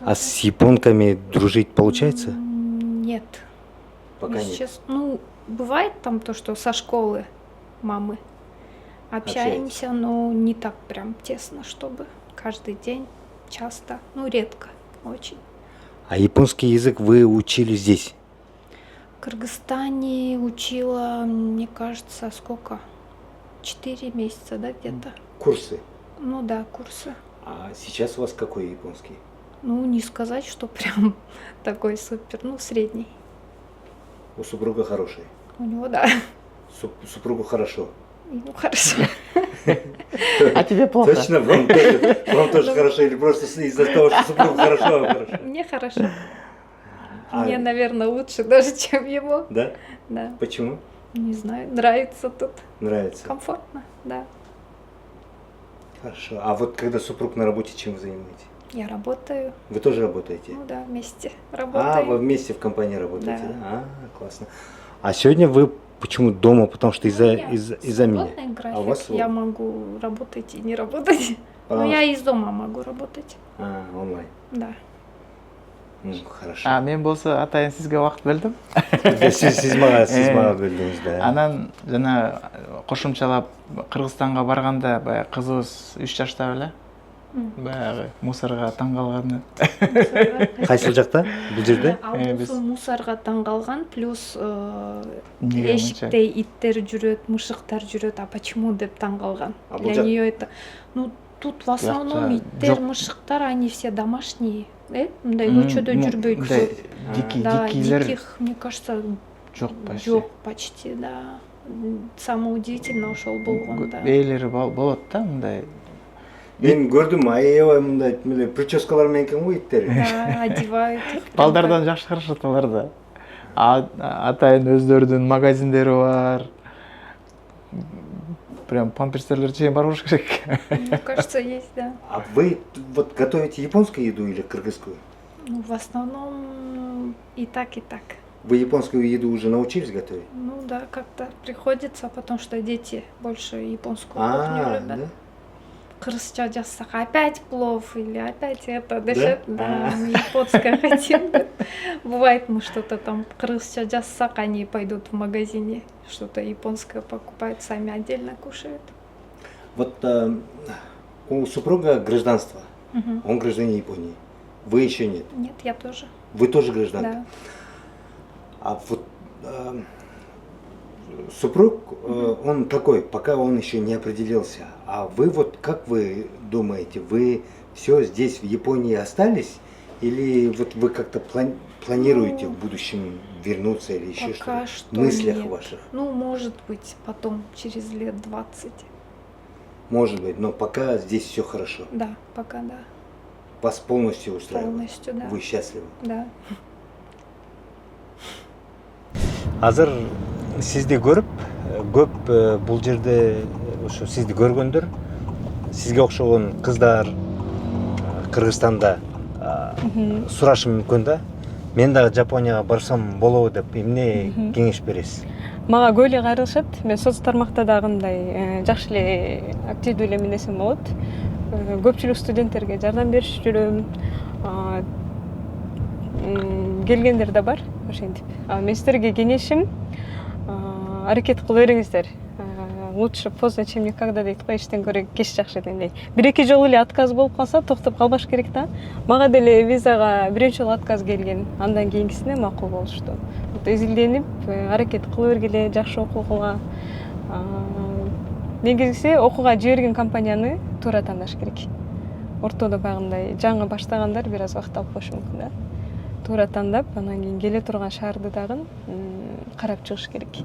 А с японками дружить получается? Нет. Пока Если нет. честно, ну, бывает там то, что со школы мамы общаемся, но не так прям тесно, чтобы каждый день, часто, ну, редко очень. А японский язык вы учили здесь? В Кыргызстане учила, мне кажется, сколько? 4 месяца, да, где-то? Курсы. Ну да, курсы. А сейчас у вас какой японский? Ну, не сказать, что прям такой супер, ну, средний. У супруга хороший. У него, да. Супругу хорошо. Ну, хорошо. А тебе плохо? Точно? Вам тоже хорошо или просто из-за того, что супругу хорошо? Мне хорошо. А, Мне, наверное, лучше даже, чем ему. Да? Да. Почему? Не знаю, нравится тут. Нравится. Комфортно, да. Хорошо. А вот когда супруг на работе, чем вы занимаетесь? Я работаю. Вы тоже работаете? Ну да, вместе А, работаем. вы вместе в компании работаете? Да. Да? А, классно. А сегодня вы почему дома? Потому что из-за меня. Свободный график. А у вас Я могу работать и не работать. Но я из дома могу работать. А, онлайн. Да. Хорошо. Мен болсо атайын сизге убакыт бөлдүм. Сиз мага бөлдүңүз да. Анан жана кошумчалап Кыргызстанга барганда баягы кызыбыз 3 жашта беле. Баягы мусорго таң калган. Кайсыл жакта? Бул жерде? Биз Мусорга таң калган, плюс Неге эшикте иттер жүрөт, мышыктар жүрөт. А почему деп таң калган? А бул Для нее это, ну, тут в основном иттер, жок. мышыктар, они все домашние. Мындай көчөдө жүрбөйт көп. Да, дикилер диких, мне кажется, жок почти. жок почти, да. Самое удивительное ошол болгон, да. Бээлери болот да мындай. Мен көрдүм, аябай мындай прическалар менен экен го иттери. Да, одевают их. прям Балдардан жакшы карашат алар да. Атайын өздөрүнүн магазиндери бар. Прям памперстерлер чейин бар болуш керек. как, мне кажется, есть, да. А вы вот готовите японскую еду или кыргызскую? Ну, в основном и так, и так. Вы японскую еду уже научились готовить? Ну да, как-то приходится, потому что дети больше японскую кухню любят. Да? Кыргызча жазсак опять плов или опять это, дешет, да, А. мы японское хотим. Бывает, мы что-то там кыргызча жазсак, они пойдут в магазине, что-то японское покупают, сами отдельно кушают. Вот у супруга гражданство, Мгм. он гражданин Японии. Вы еще нет. Нет, я тоже, Вы тоже гражданка. да. А вот супруг, он такой, пока он еще не определился. А вы вот как вы думаете, вы все здесь в Японии остались? Или вот вы как-то планируете в будущем вернуться или еще Пока что-то? что В мыслях нет. ваших? Ну, может быть, потом, через лет 20. Может быть, но пока здесь все хорошо. Да, пока да, Вас полностью устраивает? полностью, да. Вы счастливы? Да. Азыр сизди көрүп, көп бул жерде ошо сизди көргөндөр, сизге окшогон кыздар Кыргызстанда сурашым мүмкүн да. Мен дагы Жапонияга барсам болобу деп эмне кеңеш бересиз? Мага көп эле кайрылышат. Мен соц тармакта дагы мындай жакшы эле активдүү эле эмнесем болот. Көпчүлүк студенттерге жардам беришип жүрөм. келгендер да бар ошентип. Мен сиздерге кеңешим аракет кылып бериңиздер. Лучше поздно, чем никогда дейт го, эчтен көрө кеч жакшы дегендей. 1-2 жолу эле отказ болуп калса, токтоп калбаш керек да. Мага деле визага биринчи жолу отказ келген, андан кийинкисине макул болушту. Изилденип, аракет кылып бергиле, жакшы окууга. Негизгиси окууга жиберген компанияны туура тандаш керек. Ортодо багындай жаңы баштагандар бир аз вакыт алып коюшу мүмкүн да. Туура тандап, анан кийин келе турган шаарды дагы карап чыгыш керек.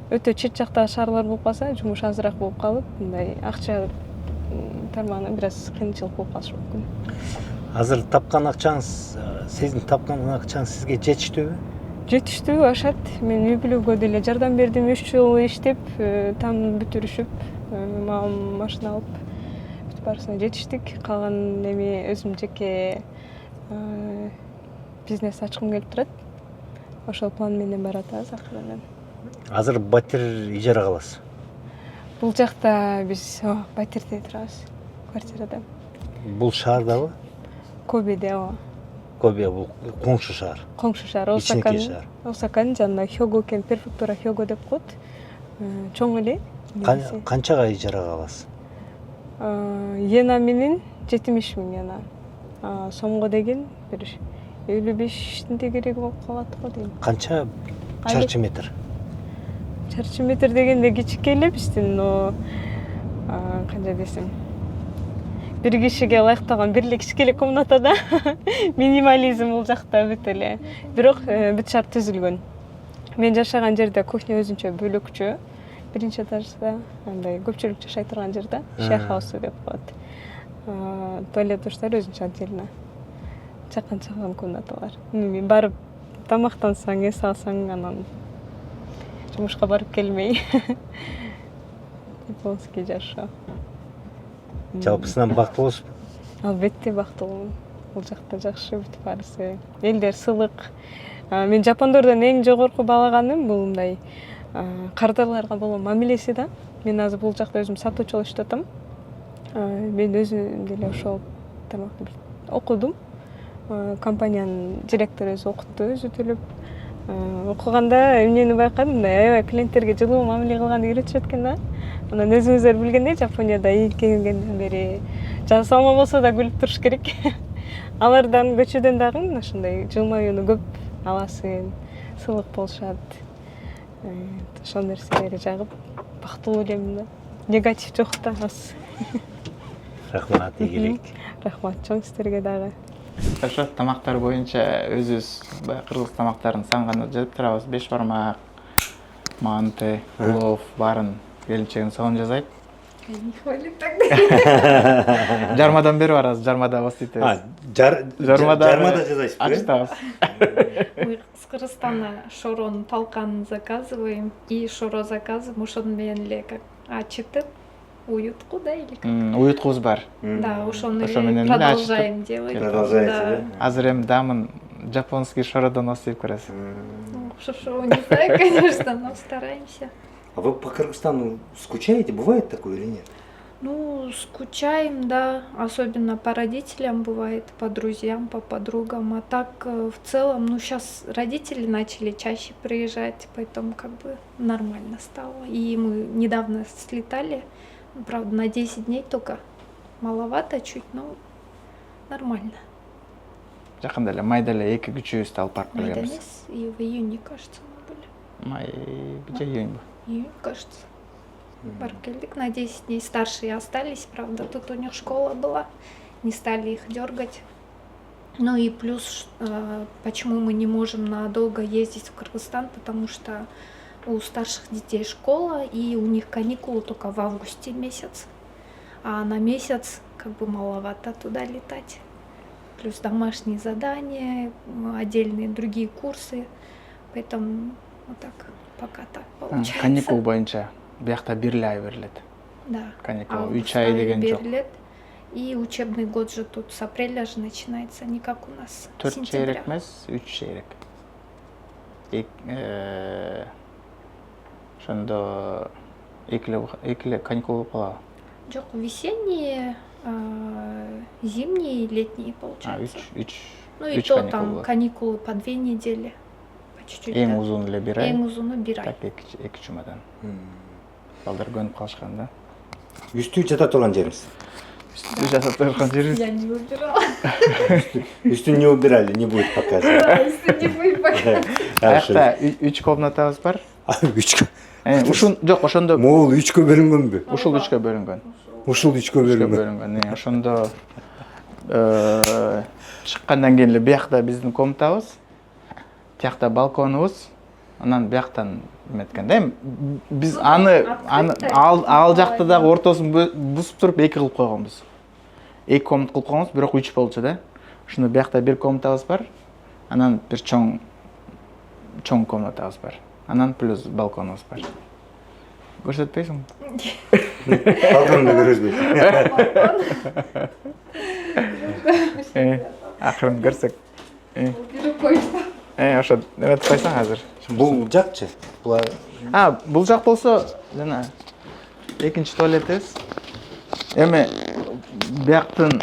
Өтө чет жактагы шаарлар болуп калса, жумуш азыраак болуп калып, мындай акча тармагынан бир аз кыйынчылык болуп калышы мүмкүн. Азыр тапкан акчаңыз, сиздин тапкан акчаңыз сизге жетиштүүбү? Жетиштүү, ашат. Мен үй бүлөгө деле жардам бердим, 3 жыл иштеп, там бүтүрүшүп, машина алып, бүтүп барысына жетиштик. Калган эми өзүм жеке бизнес ачкым келип турат. Ошол план менен баратабыз акырындан. Азыр батир ижарага аласыз. Бул жакта биз батирде турабыз, квартирада. Бул шаардабы? Кобеде, Кобе бул коңшу шаар. Коңшу шаар, Осаканын жанында Хёгокен, префектура Хёго деп коет. Чоң эле. Канчага ижарага аласыз? Ена менен 70.000 ена. Сомго деген бир 55-тин кереги болуп калат го дейм. Канча чарчы метр? Чарчы метр дегенде кичике эле биздин, но канча десем, бир кишиге ылайыкталган бир эле кичике комнатада минимализм бул жакта бүт эле. Бирок бүт шарт түзүлгөн. Мен жашаган жерде кухня өзүнчө бөлөкчө, биринчи этажда, андай көпчүлүк жашай турган жерде, шейхаус деп коет. Туалет душтар өзүнчө отдельно. Чакан комнаталар. Барып тамактансаң, эс алсаң, анан жумушка барып келмей. Японский жашоо. Жалпысынан бактылысызбы? Албетте бактылуумун. Бул жакта жакшы бүтүп барысы. Элдер сылык. Мен жапондордон эң жогорку баалаганым бул мындай кардарларга болгон мамилеси да. Мен азыр бул жакта өзүм сатуучу болуп иштеп атам. Мен өзүм деле ошол тамакты окудум. Компаниянын директору өзү окутту, өзү төлөп. Окуганда эмнени байкадым, мындай аябай клиенттерге жылуу мамиле кылганды үйрөтүшөт экен да. Анан өзүңүздөр билгендей, Жапонияда келгенден бери салма болсо да күлүп туруш керек. Алардан көчөдөн дагы ошондой жылмаюуну көп аласың, сылык болушат. Ошол нерселери жагып бактылуу элемин да. Негатив жок да аз. Рахмат, ийгилик. Рахмат чоң сиздерге дагы. Ошо тамактар боюнча өзүбүз кыргыз тамактарын санганы жазып турабыз. 5 бармак, манты, плов барын келинчегим сонун жасайт. Не хвалит тогда. Жармадан бери барабыз, жармада бастайтбыз. Жармада жасайсызбы? Ачтабыз. Мы с Кыргызстана шорон талканын заказываем и шоро заказываем. Ошону менен эле как ачытып, уютку да или как? Уюткубуз бар. Да, ошону Ошо эле менен продолжаем делать. Продолжаете, Азыр эми дамын жапонский шородон остеп көрөсүз. Шо, не знаю, конечно, но стараемся. А вы по Кыргызстану скучаете? Бывает такое или нет? Ну, скучаем, да, особенно по родителям бывает, по друзьям, по подругам. А так, в целом, ну, сейчас родители начали чаще приезжать, поэтому как бы нормально стало. И мы недавно слетали, правда, на 10 дней только. Маловато чуть, но нормально. Жакында эле майда эле 2 күчүбүздү алып барып Майда келебиз. эмес, и в июне, кажется, мы были. Май, же июньбу. Июнь, кажется. Барып келдик на 10 дней. Старшие остались, правда, тут у них школа была, не стали их дергать. Ну и плюс, почему мы не можем надолго ездить в Кыргызстан, потому что у старших детей школа, и у них каникулы только в августе месяц. А на месяц как бы маловато туда летать. Плюс домашние задания, отдельные другие курсы. Поэтому вот так, пока так получается. Каникул боюнча биякта 1 ай берилет. Да. Каникул 3 ай деген жок. И учебный год же тут с апреля же начинается, не как у нас. 4 чейрек эмес, 3 чейрек. Ошондо экиле каникул болуп калабы? Жок, весенние, зимние и летние получается. 3 Ну и Үч то каникул там болот. каникулы по 2 недели. По чуть-чуть. Эң да. узуну эле 1 ай. Эң узуну 1 ай. Так эки жумадан. Балдар көнүп калышкан да. Үстү жата турган жериңиз. Жасап турган жерибиз. Я не выбирала. Үстүн не убирали, не будет показывать. Да, если не будет пока. Аякта 3 комнатабыз бар. Үчкө. Ушун жок, ошондо Могул үчкө бөлүнгөнбү? ушул 3кө бөлүнгөн. Ушул үчкө бөлүнгөн. Бөлүнгөн. Ошондо чыккандан кийин эле биякта биздин комнатабыз. Тиякта балконубуз. Анан бияктан эметкен да. Эми биз аны ал жакта дагы ортосун бузуп туруп 2 кылып койгонбуз. 2 комната кылып койгонбуз, бирок 3 болчу да. Ошондо биякта 1 комнатабыз бар. Анан бир чоң комнатабыз бар. Анан плюс балконубуз бар. Көрсөтпөйсүң? Балконду көрөзбөйт. Акырын көрсөк. Уберу кое-что. Ошо эметип койсоң азыр. Бул жакчы. Бул жак болсо жана экинчи туалетибиз. Эми бияктын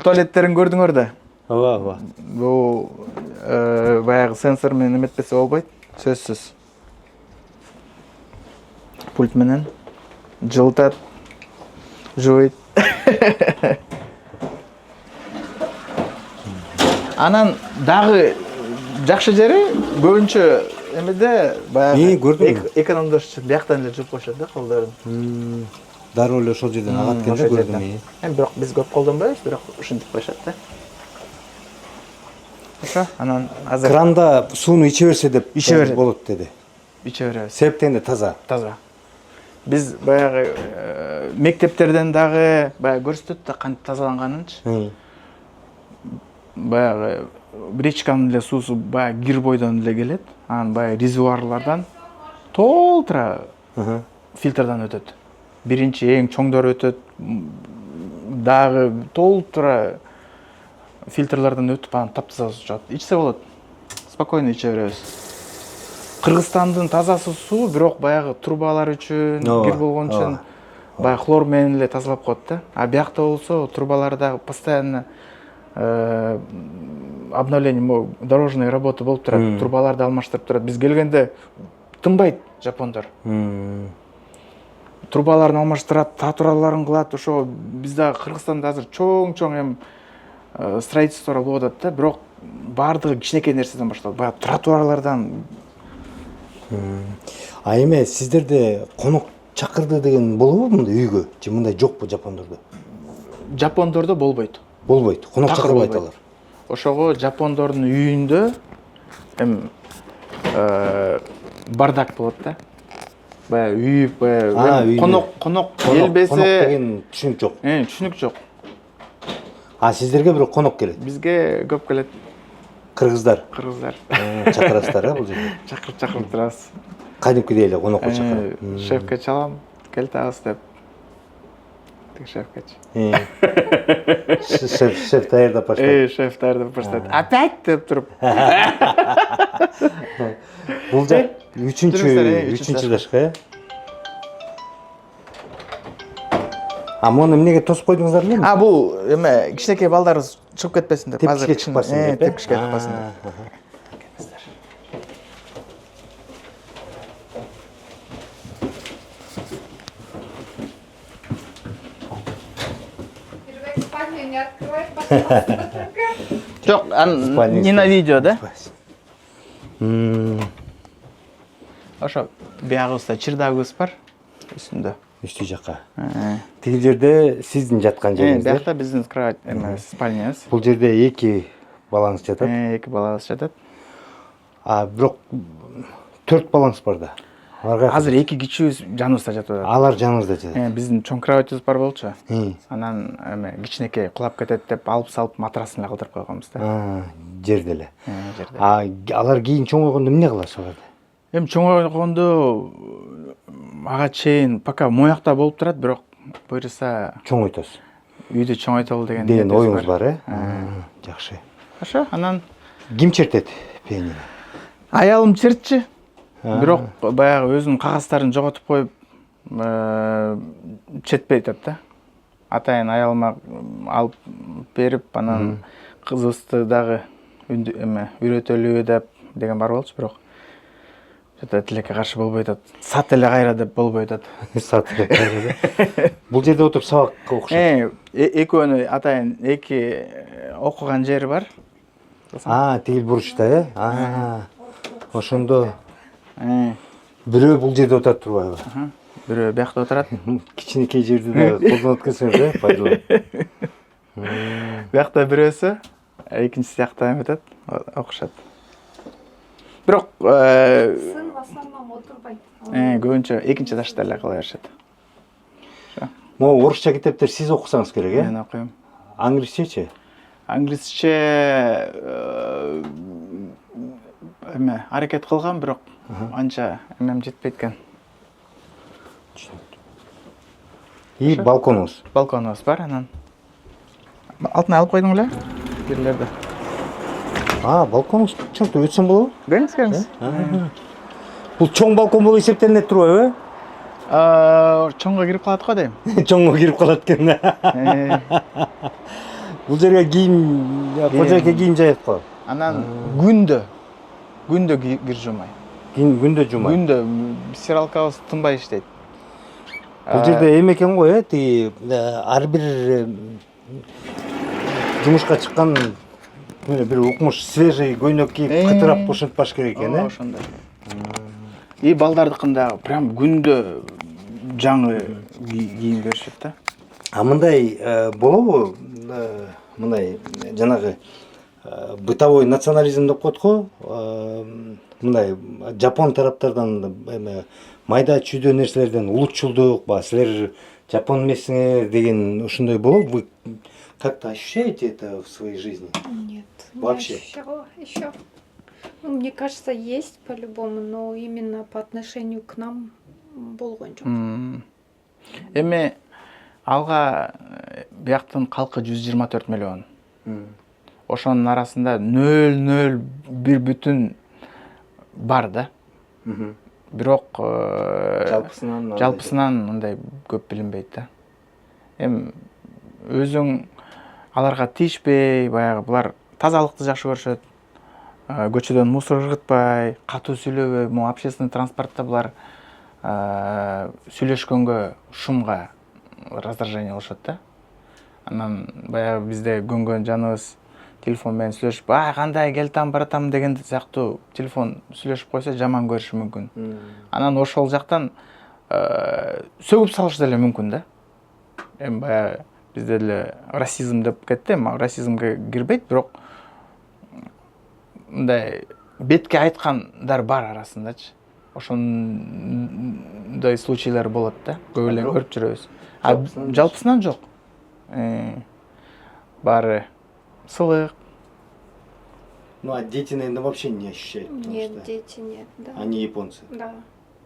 туалеттерин көрдүңөр да. Ооба. Бул баягы сенсор менен эметпесе болбойт, сөзсүз. Пульт менен жылытат, жууйт. Анан дагы жакшы жери көбүнчө эмеде баягы экономдош бияктан эле жууп коюшат да колдорун. Дароо эле ошол жерден агат экен да көрдүм. Эми бирок биз көп колдонбойбуз, бирок ушинтип коюшат да. Ошо, анан азыр Кранда сууну иче берсе деп иче берет. болот деди. иче беребиз. Себептен да таза. Таза. Биз баягы мектептерден дагы баягы көрсөтөт да кантип тазаланганынчы. Баягы речканын эле суусу баягы кир бойдон эле келет. Анан баягы резервуарлардан толтура фильтрдан өтөт. Биринчи эң чоңдор өтөт. Дагы толтура фильтрлардан өтүп анан таптаза суу чыгат. Ичсе болот. Спокойно иче беребиз. Кыргызстандын тазасы суу, бирок баягы трубалар үчүн, кир болгон үчүн баягы хлор менен эле тазалап коет да. А биякта болсо трубалар дагы постоянно обновление, дорожный работа болуп турат. Трубаларды алмаштырып турат. Биз келгенде тынбайт жапондор. Трубаларын алмаштырат, татураларын кылат. Ошо бизде Кыргызстанда азыр чоң эм строительстволор болуп атат да, бирок баардыгы кичинекей нерседен башталат. Баягы тротуарлардан. А эме сиздерде конок чакырды деген болобу мындай үйгө? Же мындай жокпу жапондордо? Жапондордо болбойт. Болбойт. Конок чакырбайт алар. Ошого жапондордун үйүндө бардак болот да. Баягы үй, конок келбесе, конок деген түшүнүк жок. Түшүнүк жок. А сиздерге бирок конок келет. Бизге көп келет. Кыргыздар. Чакырасыздар, бул жерде. Чакырып турабыз. Кадимкидей эле конокко чакырып. Шефке чалам, келтабыз деп. Тик шефкечи. Шеф даярдап баштайт. Шеф даярдап баштайт. Опять деп туруп. Бул жак 3-чү жашка, э? А муну эмнеге тосуп койдуңуздар белеби? Бул эме кичинекей балдарыбыз чыгып кетпесин деп. Тепкичке чыкпасын деп. Тепкичке чыкпасын деп. Спальню не открой, пожалуйста. Жок, не на видео, да? Ошо биягыбызда чырдагыбыз бар үстүндө. Үстү жакка. Тиги жерде сиздин жаткан жериңиз. Биякта биздин кровать спальнябыз. Бул жерде 2 балаңыз жатат. 2 балабыз жатат. Бирок 4 балаңыз бар да. Аларга азыр 2 кичүүбүз жаныбызда жатып атат. Алар жаныңызда жатат. Биздин чоң кроватьыбыз бар болчу. Анан эме кичинекей кулап кетет деп алып салып матрасын эле калтырып койгонбуз да. Жерде эле. Алар кийин чоңойгондо эмне кыласыз аларды? Эми чоңойгондо ага чейин пока моякта болуп турат, бирок буюрса Чоңойтосуз. Үйдү чоңойтолу деген оюңуз бар, э? Жакшы. Ошо, анан ким чертет пианино? Аялым чертчи. Бирок баягы өзүнүн кагаздарын жоготуп коюп четпей атат да. Атайын аялыма алып берип, анан кызыбызды дагы үйрөтөлү деген бар болчу, бирок жата тилекке каршы болбой атат. Сат эле кайра деп болбой атат. Сат эле кайра. Бул жерде отуруп сабакка окшош. Экөөнү атайын эки окуган жери бар. Тигил буручта, ошондо бирөө бул жерде отурат турбайбы? Бирөө биякта отурат. Кичинекей жерди да колдонуп өткөнсүңөр, пайдаланып. Биякта бирөөсү, экинчиси жакта эметет, окушат. Бирок Сын в основном отурбайт. көбүнчө экинчи этажда эле кала беришет. Могу орусча китептер сиз окусаңыз керек, Мен окуйм. Англисчечи? Англисче аракет кылгам, бирок анча эмем жетпейт экен. И балконуңуз? Балконубуз бар, анан алтына алып койдуң эле бирлерди. Балконуңуз чоңтуп өтсөм болобу? Келиңиз. Бул чоң балкон болуп эсептелинет турбайбы? Чоңго кирип калат го дейм. Чоңго кирип калат экен. Бул жерге кийим, кожоке кийим жаят го. Анан күндө кир жумай. Күндө жумай. Күндө стиралкабыз тынбай иштейт. Бул жерде эме экен го, тиги ар бир жумушка чыккан бир укмуш свежий көйнөк кийип кытырап бошонтпаш керек экен, Ошондой. И балдардыкында прям күндө жаңы кийим беришет да. Мындай болобу? Мындай жанагы бытовой национализм деп коет го. Мындай жапон тараптардан майда чүйдө нерселерден улутчулдук, силер жапон эмессиңер деген ушундай болобу? Вы как-то ощущаете это в своей жизни? Нет, Вообще? не ощущала еще. Ну, мне кажется, есть по-любому, но именно по отношению к нам болгон жок. Эми алга бияктын калкы 124 миллион. Ошонун арасында 0,01 бүтүн бар да. Бирок жалпысынан мындай көп билинбейт да. Эми өзүң аларга тийишпей, баягы булар тазалыкты жакшы көрүшөт. Көчөдөн мусор ыргытпай, катуу сүйлөбөй, общественный транспортто булар сүйлөшкөнгө шумга раздражение кылышат да. Анан баягы бизде көнгөн жаныбыз телефон менен сүйлөшүп, кандай келтам баратам деген сыяктуу телефон сүйлөшүп койсо жаман көрүшү мүмкүн. Анан ошол жактан сөгүп салыш деле мүмкүн да. Эми баягы бизде эле расизм деп кетти, расизмге кирбейт, бирок мындай бетке айткандар бар арасындачы. Ошондой случайлар болот да. Көп эле көрүп жүрөбүз. Жалпысынан жок. Баары сылык. Ну а дети, наверное, вообще не ощущают. Нет, дети нет, да. Они японцы. Да.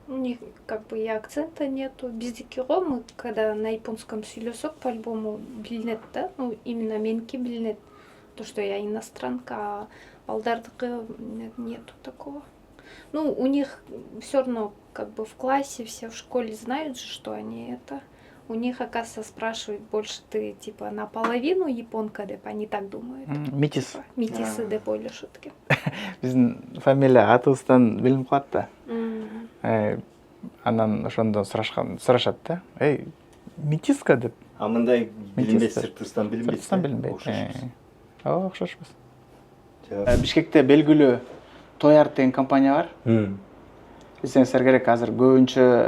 У них как бы и акцента нету. Биздики го мы, когда на японском сүйлөсөк, по-любому билинет, да? Ну, именно меники билинет. То, что я иностранка, а балдардыкы нету такого. Ну, у них все равно как бы в классе, все в школе знают же, что они это. У них, оказывается, спрашивают больше, ты типа наполовину японка, деп, они так думают. Метис. Метисы деп ойлошот экен. Биздин фамилия атыбыздан билинип калат да. Анан ошондон сурашат да. Метиска деп. Мындай билинбейт, сыртыбыздан билинбейт. Сыртыбыздан билинбейт. Окшошпуз. Бишкекте белгилүү Той Арт деген компания бар. Билсеңиздер керек, азыр көбүнчө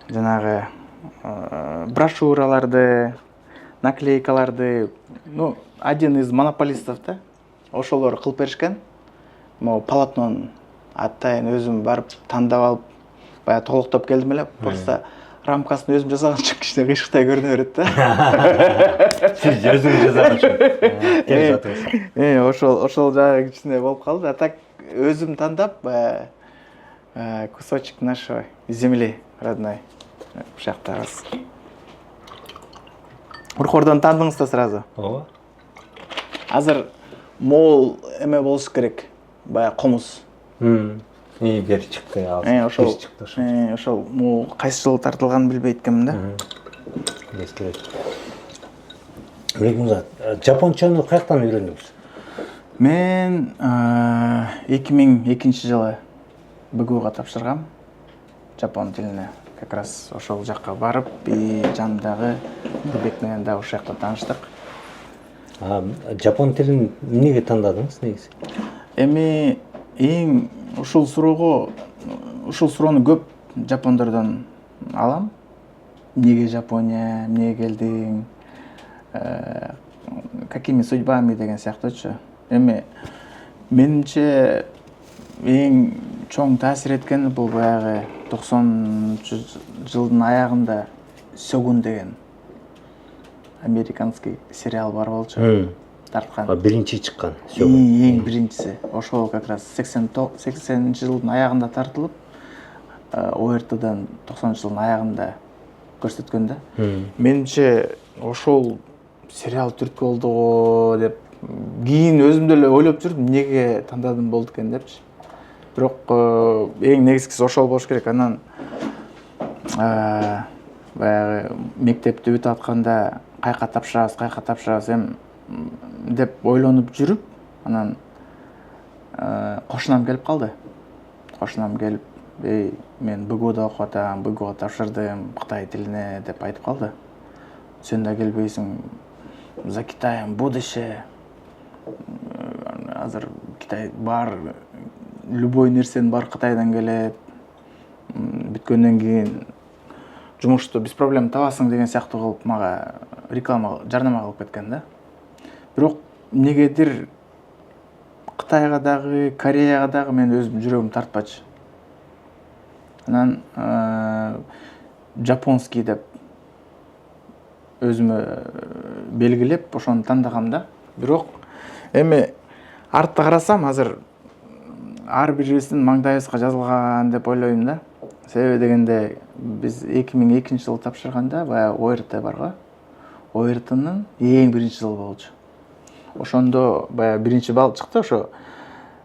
жанагы брошюраларды, наклейкаларды, ну, один из монополистов да, ошолор кылып беришкен. Могу полотнонун атайын өзүм барып тандап алып, баягы толуктоп келдим эле, просто рамкасын өзүм жасаган үчүн кичине кыйшыктай көрүнө берет да. Сиз өзүңүз жасаган үчүн келип жатыңыз. Ошол жагы кичине болуп калды. А так өзүм тандап кусочек нашей земли родной. Бушактабыз. Уркордон таандыңыз да сразу. Ооба. Азыр мол эме болуш керек. Баягы комуз. Бери чыкты, ошол. Ошол кайсы жылы тартылганын билбейт экенмин да. Эскерет. Бекмырза, жапончаны каяктан үйрөндүңүз? Мен 2002 жылы БГУга тапшыргам жапон тилине. Как раз ошол жакка барып, жанымдагы Нурбек менен да ошол жакта тааныштык. Жапон тилин эмнеге тандадыңыз негизи? Эми эң ушул суроону көп жапондордон алам. Эмнеге Жапония, эмнеге келдиң, какими судьбами деген сыяктуучу. Эми менимче эң чоң таасир эткени бул баягы 90-жылдын аягында Сёгун деген американский сериал бар болчу. Тарткан. Биринчи чыккан. Эң биринчиси. Ошол как раз 80-жылдын аягында тартылып, ОРТдан 90-жылдын аягында көрсөткөн да. Менимче ошол сериал түрткү болду го деп кийин өзүм деле ойлоп жүрдүм, эмнеге тандадым болду экен депчи. Бирок эң негизгиси ошол болуш керек. Анан баягы мектепти бүтүп атканда кайка тапшырабыз деп ойлонуп жүрүп, анан кошунам келип калды. Кошунам келип, мен БГУда окуп атам, БГУга тапшырдым Кытай тилине деп айтып калды. Сен да келбейсиң, за Китаем будущее. Азыр Китай бар, любой нерсенин бар Кытайдан келет. Бүткөндөн кийин жумушту без проблем табасың деген сыяктуу кылып мага реклама, жарнама кылып кеткен да. Бирок эмнегедир Кытайга дагы, Кореяга дагы мен өзүм жүрөгүм тартпачы. Анан жапонский деп өзүмө белгилеп, ошону тандагам да. Бирок эми артта карасам, азыр ар бирибиздин маңдайыбызга жазылган деп ойлойм да. Себеби дегенде биз 2002 жылы тапшырганда баягы ОРТ барго. ОРТнын эң биринчи жылы болчу. Ошондо баягы биринчи балл чыкты, ошо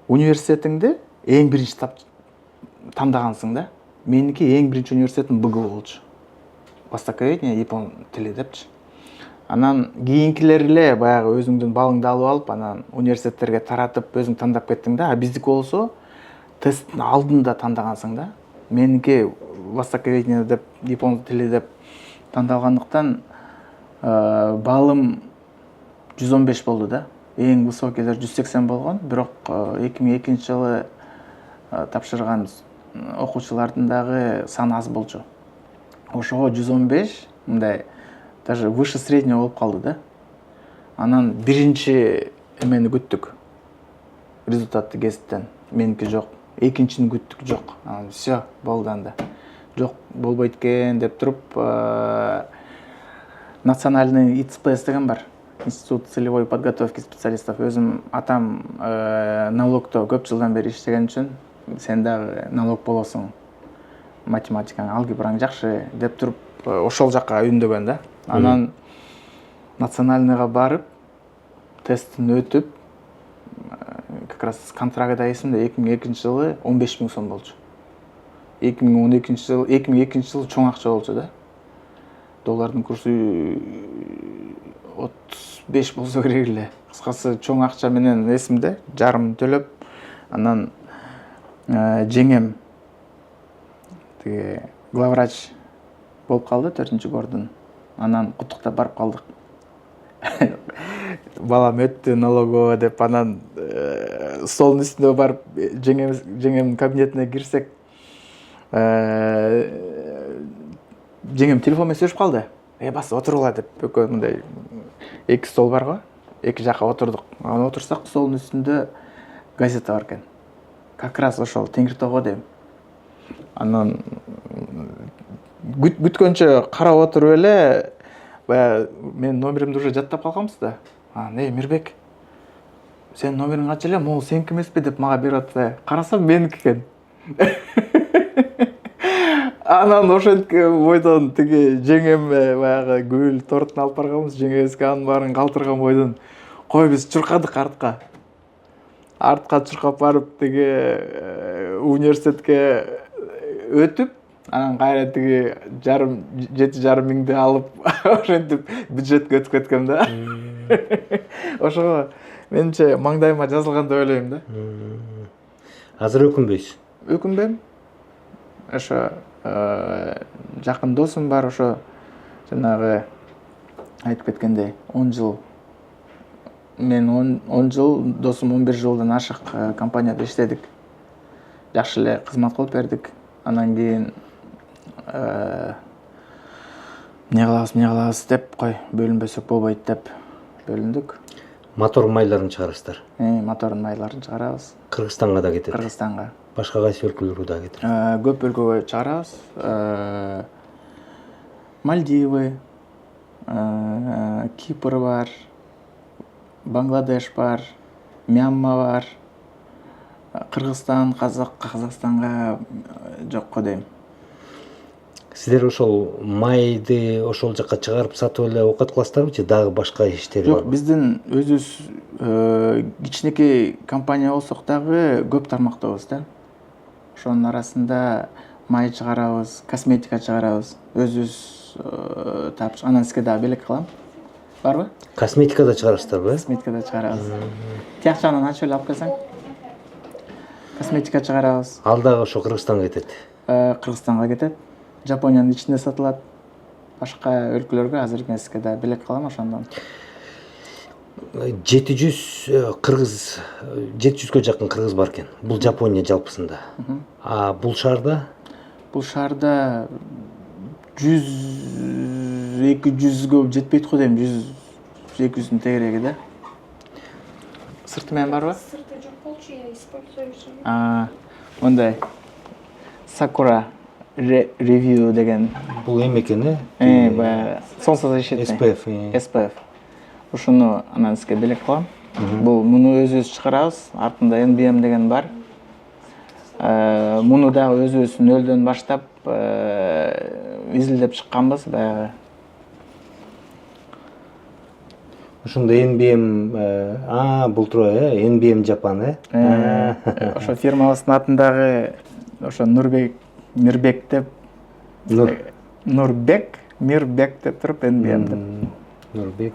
университетиңди эң биринчи тандагансың да. Меники эң биринчи университетим БГУ болчу. Востоковедение, япон тили депчи. Анан кийинкилер эле баягы өзүңдүн балыңды алып алып, анан университеттерге таратып, өзүң тандап кеттиң да. А биздики болсо тесттин алдында тандагансың да. Меники востоковедение деп, япон тили деп тандалгандыктан балым 115 болду да. Эң высокийлер 180 болгон, бирок 2002 жылы тапшырган окуучулардын дагы саны аз болчу. Ошого 115, мындай даже выше среднего болуп калды да. Анан биринчи эмени күттүк. Результатты кесиптен. Меники жок. Экинчини күттүк, жок. Анан всё, болду анда. Жок, болбойт экен деп туруп, национальный ИЦПС деген бар. Институт целевой подготовки специалистов. Өзүм атам налогто көп жылдан бери иштеген үчүн, сен дагы налог болосуң. Математикаң, алгебраң жакшы деп туруп, ошол жакка үндөгөн да. Анан национальныйга барып, тесттин өтүп, как раз контрагыда эсимде 2002 жылы 15 000 сом болчу. 2002 жылы чоң акча болчу да. Доллардын курсу 35 болсо керек эле. Кыскасы чоң акча менен эсимде, жарым төлөп, анан жеңем тиги главврач болуп калды 4-гордун. Анан куттуктап барып калдык. Балам өттү налогово деп, анан столдун үстүнө барып жеңемдин кабинетине кирсек, жеңем телефон менен сөйлөшүп калды. Бас отургула деп, экөө мындай эки стол бар го, эки жакка отурдук. Анан отурсак, столдун үстүндө газета бар экен. Как раз ошол Теңиртоого дейм. Анан күткөнчө карап отуруп эле, баягы мен номеримди уже жаттап калганбыз да. Мирбек, сен номериң канча эле? Могу сеники эмеспи деп мага берип атты. Карасам меники экен. Анан ошентип бойдон тиги жеңеме баягы гүл тортун алып барганбыз, жеңебизге анын баарын калтырган бойдон кой биз чуркадык артка чуркап барып тиги университетке өтүп, анан кайра тиги 7,5 миңди алып ошентип бюджетке өтүп кеткем да. Ошого менимче маңдайыма жазылган деп ойлойм да. Азыр өкүнбөйсүз. Өкүнбөйм. Ошо жакын досум бар, ошо жанагы айтып кеткендей 10 жыл, мен 10 жыл, досум 11 жылдан ашык компанияда иштедик. Жакшы эле кызмат кылып бердик. Анан кийин эмне кылабыз деп, кой бөлүнбөсөк болбойт деп бөлүндүк. Мотор майларын чыгарасыздар. Мотордун майларын чыгарабыз. Кыргызстанга да кетет. Кыргызстанга. Башка кайсы өлкөлөргө да кетет. Көп өлкөгө чыгарабыз. Мальдивы, Кипр бар, Бангладеш бар, Мьянма бар, Кыргызстан, Казакстанга жокко дейм. Сиздер ошол майды ошол жака чыгарып сатып эле оокат кыласыздарбы же дагы башка иштер барбы? Жок, биздин өзүбүз кичинекей компания болсок дагы көп тармактабыз да. Ошонун арасында май чыгарабыз, косметика чыгарабыз, өзүбүз тапчы. Анан сизге дагы белек кылам. Барбы? Косметика да чыгарасыздарбы? Косметика да чыгарабыз. Тиякчанан ачып эле алып келсең. Косметика чыгарабыз. Ал дагы ошо Кыргызстанга кетет. Кыргызстанга кетет. Жапониянын ичинде сатылат. Башка өлкөлөргө азыр сизге да белек кылам ошондон. 700гө жакын кыргыз бар экен. Бул Жапония жалпысында. А бул шаарда? Бул шаарда 100-200гө жетпейт го дейм, 100-200-дүн тегереги да. Сырты менен барбы? Сырты жок болчу, я использую же. Мындай Sakura Review деген. Бул эме экен, Баягы солнцезащитный. SPF. Ушуну анан сизге белек кылам. Муну өзүбүз чыгарабыз. Артында NBM деген бар. Муну да өзүбүз нөлдөн баштап изилдеп чыкканбыз баягы. Ошондо NBM, бул тура, NBM Жапан, Ошо фирмабыздын атындагы ошо Мирбек деп. Мирбек деп туруп NBM деп. Нурбек.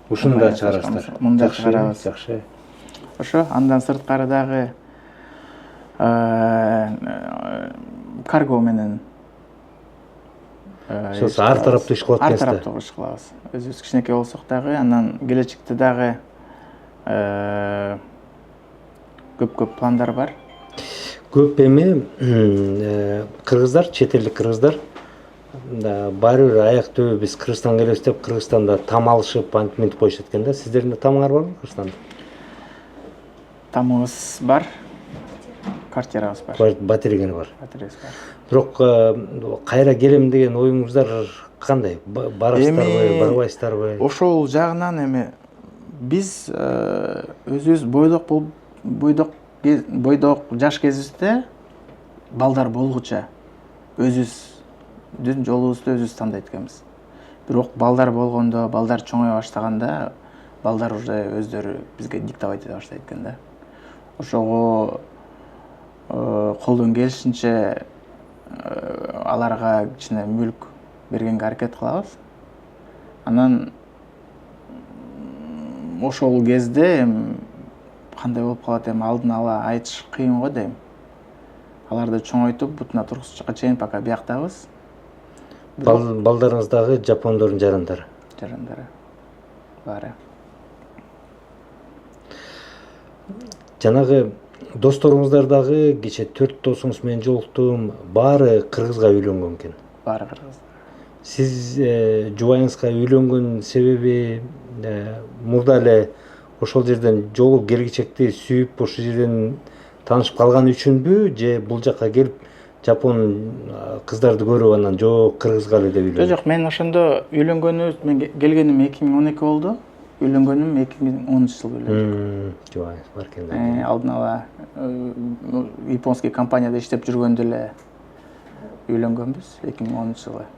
Ушуну да чыгарасыздар. Мында чыгарабыз. Жакшы. Ошо андан сырткары дагы карго менен ар тараптуу иш кылат экенсиз. Ар тараптуу иш кылабыз. Өзүбүз кичинекей болсок дагы, андан келечекте дагы көп пландар бар. Көп эми кыргыздар, чет элдик кыргыздар баары бир аяк түбү биз Кыргызстанга келебиз деп Кыргызстанда там алышып, антиментип коюшат экен да. Сиздердин тамыңар барбы Кыргызстанда? Тамыбыз бар. Квартирабыз бар. Батирегени бар. Батиребиз бар. Бирок кайра келем деген оюңуздар кандай? Барасыздарбы, барбайсыздарбы? Ошол жагынан эми биз өзүбүз бойдок жаш кезибизде балдар болгуча өзүбүздүн жолубузду өзүбүз тандайт экенбиз. Бирок балдар болгондо, балдар чоңое баштаганда, балдар уже өздөрү бизге диктовать эте баштайт экен да. Ошого колдон келишинче аларга кичине мүлк бергенге аракет кылабыз. Анан ошол кезде кандай болуп калат, алдын ала айтыш кыйын го дейм. Аларды чоңойтуп, бутуна тургузушка чейин пока бияктабыз. Балдарыңыз дагы жапондордун жарандары. Баары. Жанагы досторуңуздар дагы кече 4 досуңуз менен жолуктум, баары кыргызга үйлөнгөн экен. Баары кыргыз. Сиз жубайыңызга үйлөнгөн себеби мурда эле ошол жерден жолу келгичекти сүйүп, ошол жерден таанышып калган үчүнбү, же бул жака келип жапон кыздарды көрүп анан жок кыргызга эле деп үйлөнгөн? Жок, мен ошондо үйлөнгөнүм, мен келгеним 2012 болду. Үйлөнгөнүм 2010-жыл үйлөндүк. Жубайыңыз бар экен. Алдын ала японский компанияда иштеп жүргөндө эле үйлөнгөнбүз 2010-жылы.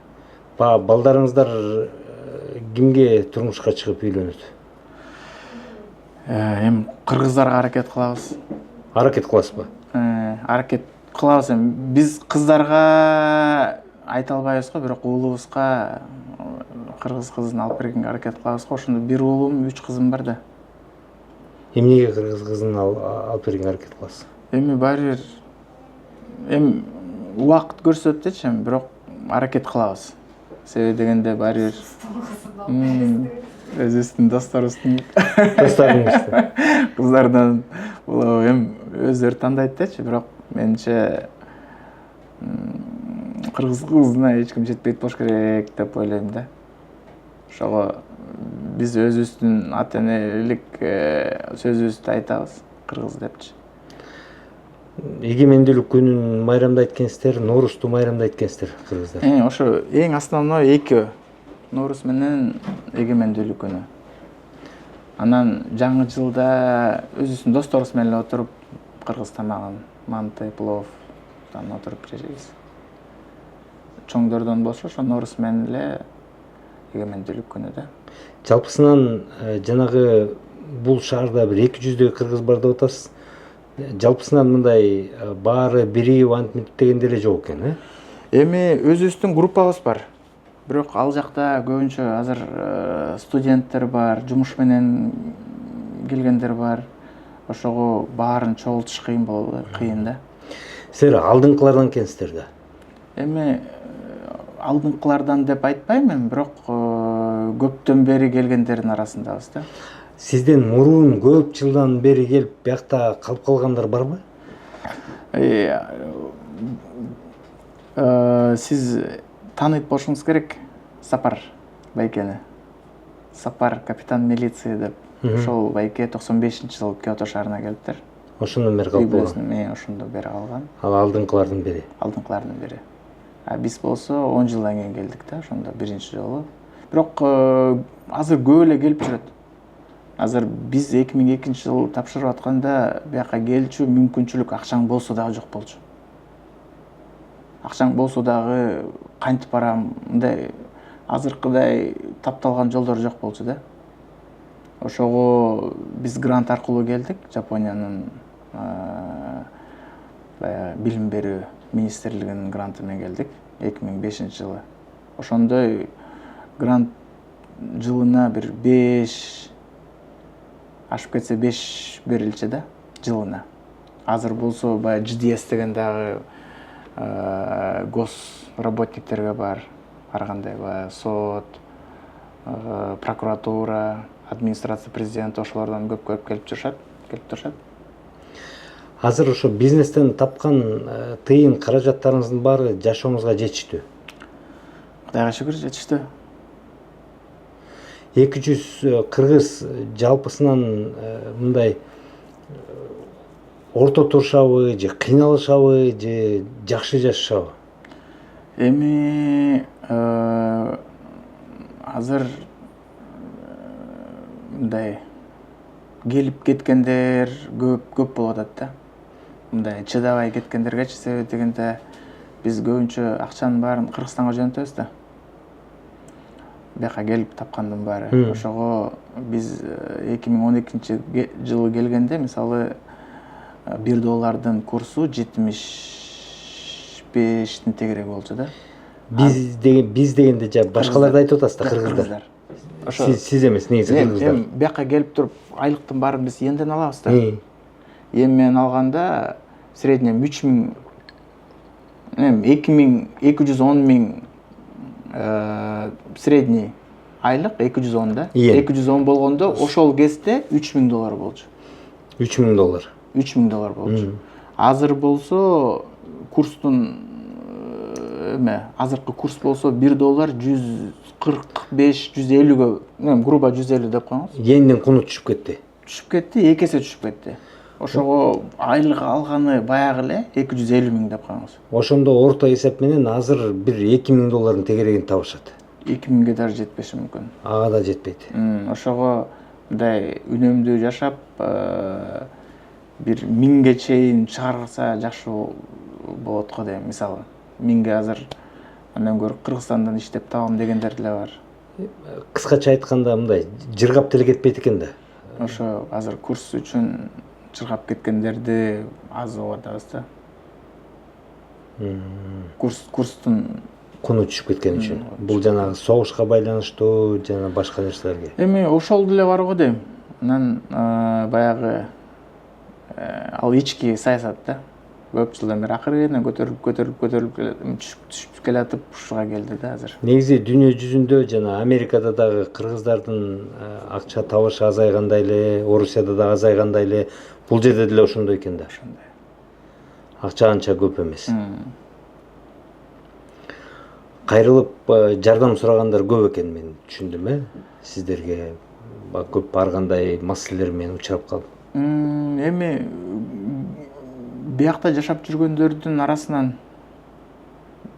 Балдарыңыздар кимге турмушка чыгып үйлөнөт? Эми кыргыздарга аракет кылабыз. Аракет кыласызбы? Аракет кылабыз. Биз кыздарга айта албайбыз го, бирок уулубузга кыргыз кызын алып бергенге аракет кылабыз го. Ошондо 1 уулум, 3 кызым бар да. Эмнеге кыргыз кызын алып бергенге аракет кыласыз? Эми баары бир убакыт көрсөтөтчү, бирок аракет кылабыз. Себеби дегенде баары бир өзүбүздүн досторубуздун кыздардан бул өздөрү тандайт дечи, бирок менимче кыргыз кызына эч ким жетпейт болуш керек деп ойлойм да. Ошого биз өзүбүздүн ата-энелик сөзүбүздү айтабыз, кыргыз депчи. Эгемендүүлүк күнүн майрамдайт экенсиздер, Ноорузду майрамдайт экенсиздер кыргыздар. Ошо эң основной экөө. Норуз менен эгемендүүлүк күнү. Анан жаңы жылда өзүбүздүн досторубуз менен отуруп кыргыз тамагын, манты, пловдан отуруп жейбиз. Чоңдордон болсо ошо Норуз менен эле эгемендүүлүк күнү да. Жалпысынан жанагы бул шаарда бир 200 кыргыз бар деп атасыз. Жалпысынан мындай баары бирип антип дегенде эле жок экен, э? Эми өзүбүздүн группабыз бар. Бирок ал жакта көбүнчө азыр студенттер бар, жумуш менен келгендер бар. Ошого баарын чогултуш кыйын да. Силер алдыңкылардан экенсиздер да. Эми алдыңкылардан деп айтпайм, бирок көптөн бери келгендердин арасындабыз да. Сизден мурун көп жылдан бери келип биякта калып калгандар барбы? Сиз таанıyт болушуңуз керек Сапар байкени. Сапар капитан милиции деп. Ошол байке 95-жылы Киото шаарына келиптир. Ошондон бери калып калган. Ошондон бери калган. Ал алдыңкылардын бири. Алдыңкылардын бири. Биз болсо 10 жылдан кийин келдик да, ошондо биринчи жолу. Бирок азыр көп эле келип жүрөт. Азыр биз 2002-жылы тапшырып атканда бияка келчү мүмкүнчүлүк акчаң болсо дагы жок болчу. Акчаң болсо дагы кантип барам, мындай азыркыдай тапталган жолдор жок болчу да. Ошого биз грант аркылуу келдик, Жапониянын билим берүү министрлигинин гранты менен келдик 2005-жылы. Ошондой грант жылына бир 5 ашып кетсе 5 берилчү да, жылына. Азыр болсо баягы ЖДС деген дагы гос работниктерге бар, ар кандай баягы сот, прокуратура, администрация президенти ошолордон көп келип турушат. Азыр ошо бизнестен тапкан тыйын каражаттарыңыздын баары жашооңузга жетиштүү? Кудайга шүгүр жетиштүү. 200 кыргыз жалпысынан мындай орто турушабы, же кыйналышабы, же жакшы жашашабы? Эми азыр мындай келип кеткендер көп болуп атат да. Мындай чыдабай кеткендергечи, себеби дегенде биз көбүнчө акчанын баарын Кыргызстанга жөнөтөбүз да. Бияка келип тапкандын баары. Ошого биз 2012-жылы келгенде мисалы $1 курсу 75-тин тегерек болчу да. Биз дегенде же башкаларды айтып атасыз да, кыргыздар. Сиз эмес, негизи кыргыздар. Эми бияка келип туруп айлыктын баарын биз энден алабыз да. Эми мен алганда среднем 3000, 2210 000 средний айлык 210 да. 210 болгондо ошол кезде $3000 болчу. $3000. $3000 болчу. Азыр болсо курстун азыркы курс болсо $1 145-150, грубо 150 деп коюңуз. Йендин куну түшүп кетти. Түшүп кетти, 2 эсе түшүп кетти. Ошого айлык алганы баягы эле 250 000 деп коюңуз. Ошондо орто эсеп менен азыр бир $2000 тегерегин табышат. 2000ге да жетпеши мүмкүн. Ага да жетпейт. Ошого мындай үнөмдүү жашап, бир 1000ге чейин чыгарса жакшы болот го дейм. Мисалы 1000ге азыр андан көрүп Кыргызстандан иштеп табам дегендер деле бар. Кыскача айтканда мындай жыргап деле кетпейт экен да. Ошо азыр курс үчүн чыргап кеткендерди аз угуп атабыз да. Курстун куну түшүп кеткен үчүн. Бул жанагы согушка байланыштуу жана башка нерселерге. Эми ошол деле бар го дейм. Анан баягы ал ички саясат да. Көп жылдан бери акырын көтөрүлүп түшүп келатып ушуга келди да азыр. Негизи дүйнө жүзүндө жана Америкада дагы кыргыздардын акча табышы азайгандай эле, Орусияда да азайгандай эле, бул жерде деле ошондой экен да. Ошондой. Акча анча көп эмес. Кайрылып жардам сурагандар көп экен, мен түшүндүм, сиздерге көп ар кандай маселелер менен учурап калдым. Эми биякта жашап жүргөндөрдүн арасынан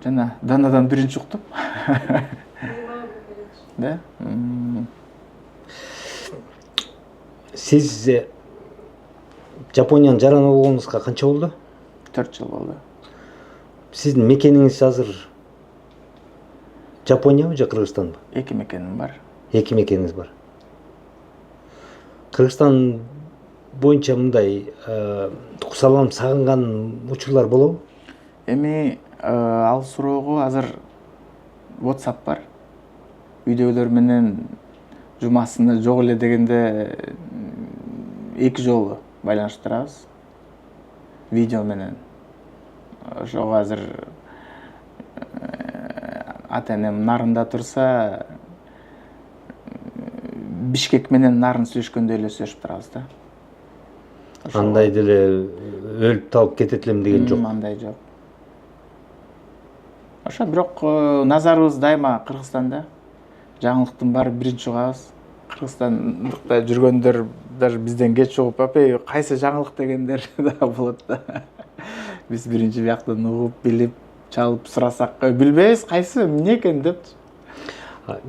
жана данадан биринчи уктум. Да? Сиз Жапониянын жараны болгонуңузга канча болду? 4 жыл болду. Сиздин мекениңиз азыр Жапониябы же Кыргызстанбы? Эки мекеним бар. Эки мекениңиз бар. Кыргызстан боюнча мындай кусаланып сагынган учурлар болобу? Эми ал суроого азыр WhatsApp бар. Үйдөгүлөр менен жумасында жок эле дегенде 2 жолу байланыштып турабыз. Видео менен. Ошого азыр ата-энем Нарында турса, Бишкек менен Нарын сүйлөшкөндөй эле сүйлөшүп турабыз да. Андай деле өлүп талып кетет элем деген жок. Андай жок. Ошо бирок назарыбыз дайыма Кыргызстанда. Жаңылыктын баары биринчи угабыз. Кыргызстандыкта жүргөндөр даже бизден кеч угуп, апай, кайсы жаңылык дегендер да болот да. Биз биринчи бияктан угуп, билип, чалып сурасак, билбейбиз кайсы эмне экен деп.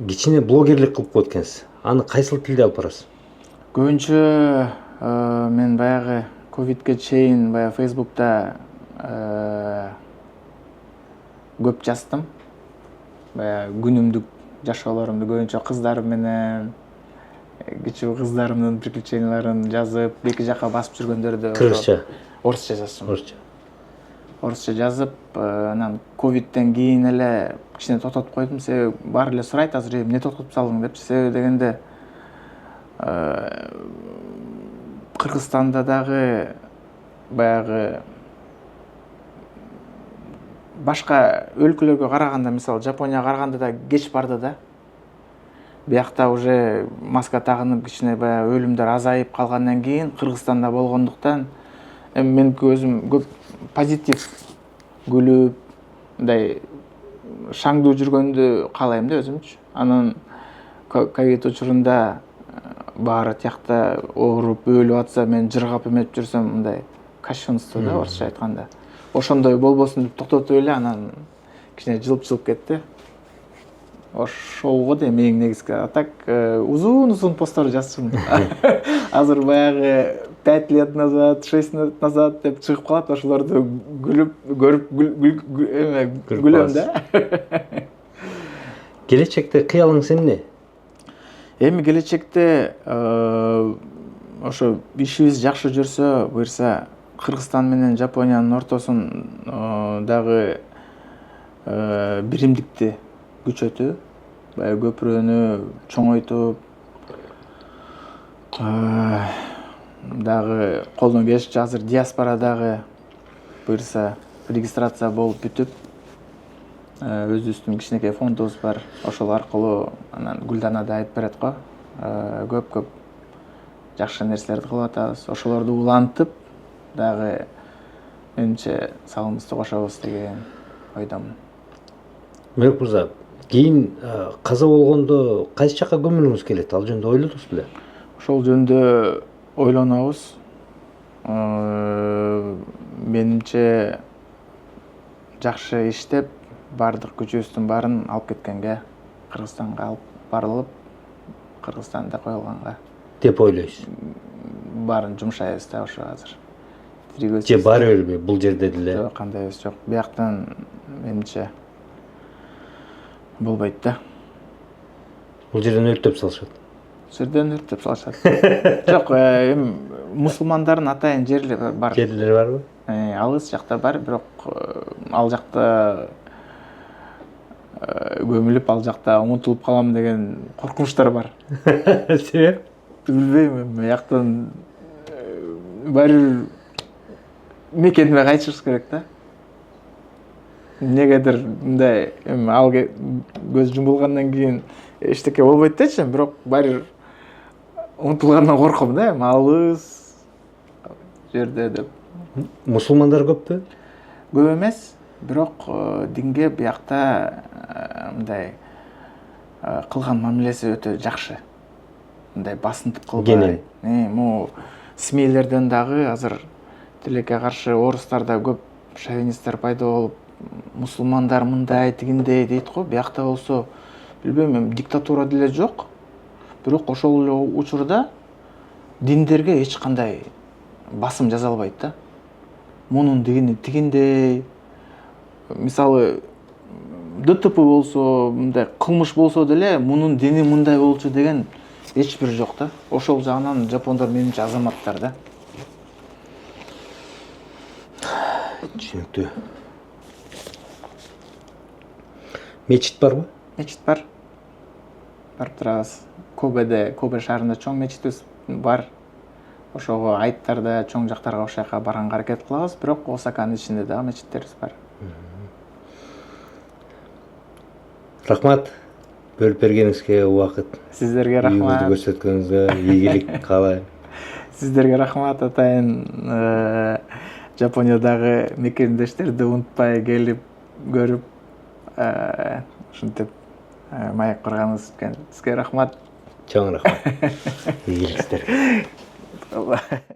Кичине блогерлик кылып коет экенсиз. Аны кайсыл тилде алып барасыз? Көбүнчө мен баягы ковидке чейин баягы Facebook'та көп жаздым. Баягы күнүмдүк жашоолорумду көбүнчө кыздарым менен, кичүү кыздарымдын приключенияларын жазып, эки жака басып жүргөндөрдү. Кыргызча? Орусча жаздым. Орусча жазып, анан ковидтен кийин эле кичине токтотуп койдум. Себеби баары эле сурайт азыр, эмне токтотуп салдың деп. Себеби дегенде Кыргызстанда дагы баягы башка өлкөлөргө караганда, мисалы Жапонияга караганда да кеч барды да. Биякта уже маска тагынып кичине баягы өлүмдөр азайып калгандан кийин Кыргызстанда болгондуктан мен өзүм көп позитив күлүп, мындай шаңдуу жүргөндү каалайм да өзүмчү. Анан ковид учурунда баары тиякта ооруп, өлүп атса, мен жыргап эметип жүрсөм, мындай кощунство да, орусча айтканда. Ошондой болбосун деп токтотуп эле, анан кичине жылып кетти. Ошого дейм эң негизги. А так узун посттор жазчумун. Азыр баягы 5 лет назад, 6 лет назад деп чыгып калат, ошолорду көрүп гүлөм да. Келечекте кыялыңыз эмне? Эми келечекте ошо ишибиз жакшы жүрсө, буюрса Кыргызстан менен Жапониянын ортосун дагы биримдикти күчөтүү, баягы көпүрөнү чоңойтуп, дагы колдон келишинче азыр диаспорадагы буюрса регистрация болуп бүтүп, өзүбүздүн кичинекей фондубуз бар. Ошол аркылуу анан Гүлдана да айтып берет го. Көп жакшы нерселерди кылып атабыз. Ошолорду улантып, дагы менимче салымыбызды кошобуз деген ойдомун. Мелик мырза, кийин каза болгондо кайсы жака көмүлүңүз келет? Ал жөнүндө ойлодуңуз беле? Ошол жөнүндө ойлонобуз. Менимче жакшы иштеп, бардык күчүбүздүн баарын алып кеткенге, Кыргызстанга алып барылып, Кыргызстанда коюлганга деп ойлойсуз. Баарын жумшайбыз да ошо азыр. Же баары эле бул жерде деле? Жок, кандайбыз жок. Бияктан менимче болбойт да. Бул жерден өрттөп салышат. Жерден өрттөп салышат. Жок, эми мусулмандардын атайын жерлери бар. Жерлери барбы? Алыс жакта бар, бирок ал жакта көмүлүп ал жакта унутулуп калам деген коркунучтар бар. Себеп? Билбейм, эми бияктан баары бир мекениме кайтышыбыз керек да. Негедир мындай эми ал көз жумулгандан кийин эчтеке болбойт дечи, бирок баары бир унутулгандан корком да, эми алыс жерде деп. Мусулмандар көппү? Көп эмес, бирок динге биякта мындай кылган мамилеси өтө жакшы. Мындай басынтып кылбай. Могу СМИлерден дагы азыр тилекке каршы орустарда көп шовинисттер пайда болуп, мусулмандар мындай тигиндей дейт го. Биякта болсо билбейм, эми диктатура деле жок. Бирок ошол эле учурда диндерге эч кандай басым жасалбайт да. Мунун дигини тигиндей, мисалы ДТП болсо, мындай кылмыш болсо деле мунун дини мындай болчу деген эч бир жок да. Ошол жагынан жапондор менимче азаматтар да. Түшүнүктүү. Мечит барбы? Мечит бар. Барып турабыз. Кобе шаарында чоң мечитибиз бар. Ошого айттарда чоң жактарга ошол жака барганга аракет кылабыз, бирок Осаканын ичинде дагы мечиттерибиз бар. Рахмат. Бөлүп бергениңизге убакыт. Сиздерге рахмат. Үйүңүздү көрсөткөнүңүзгө ийгилик каалайм. Сиздерге рахмат атайын. Жапониядагы мекендештерди унутпай келип көрүп, ушинтип маек курганыңыз үчүн сизге рахмат. Чоң рахмат. Ийгиликтер.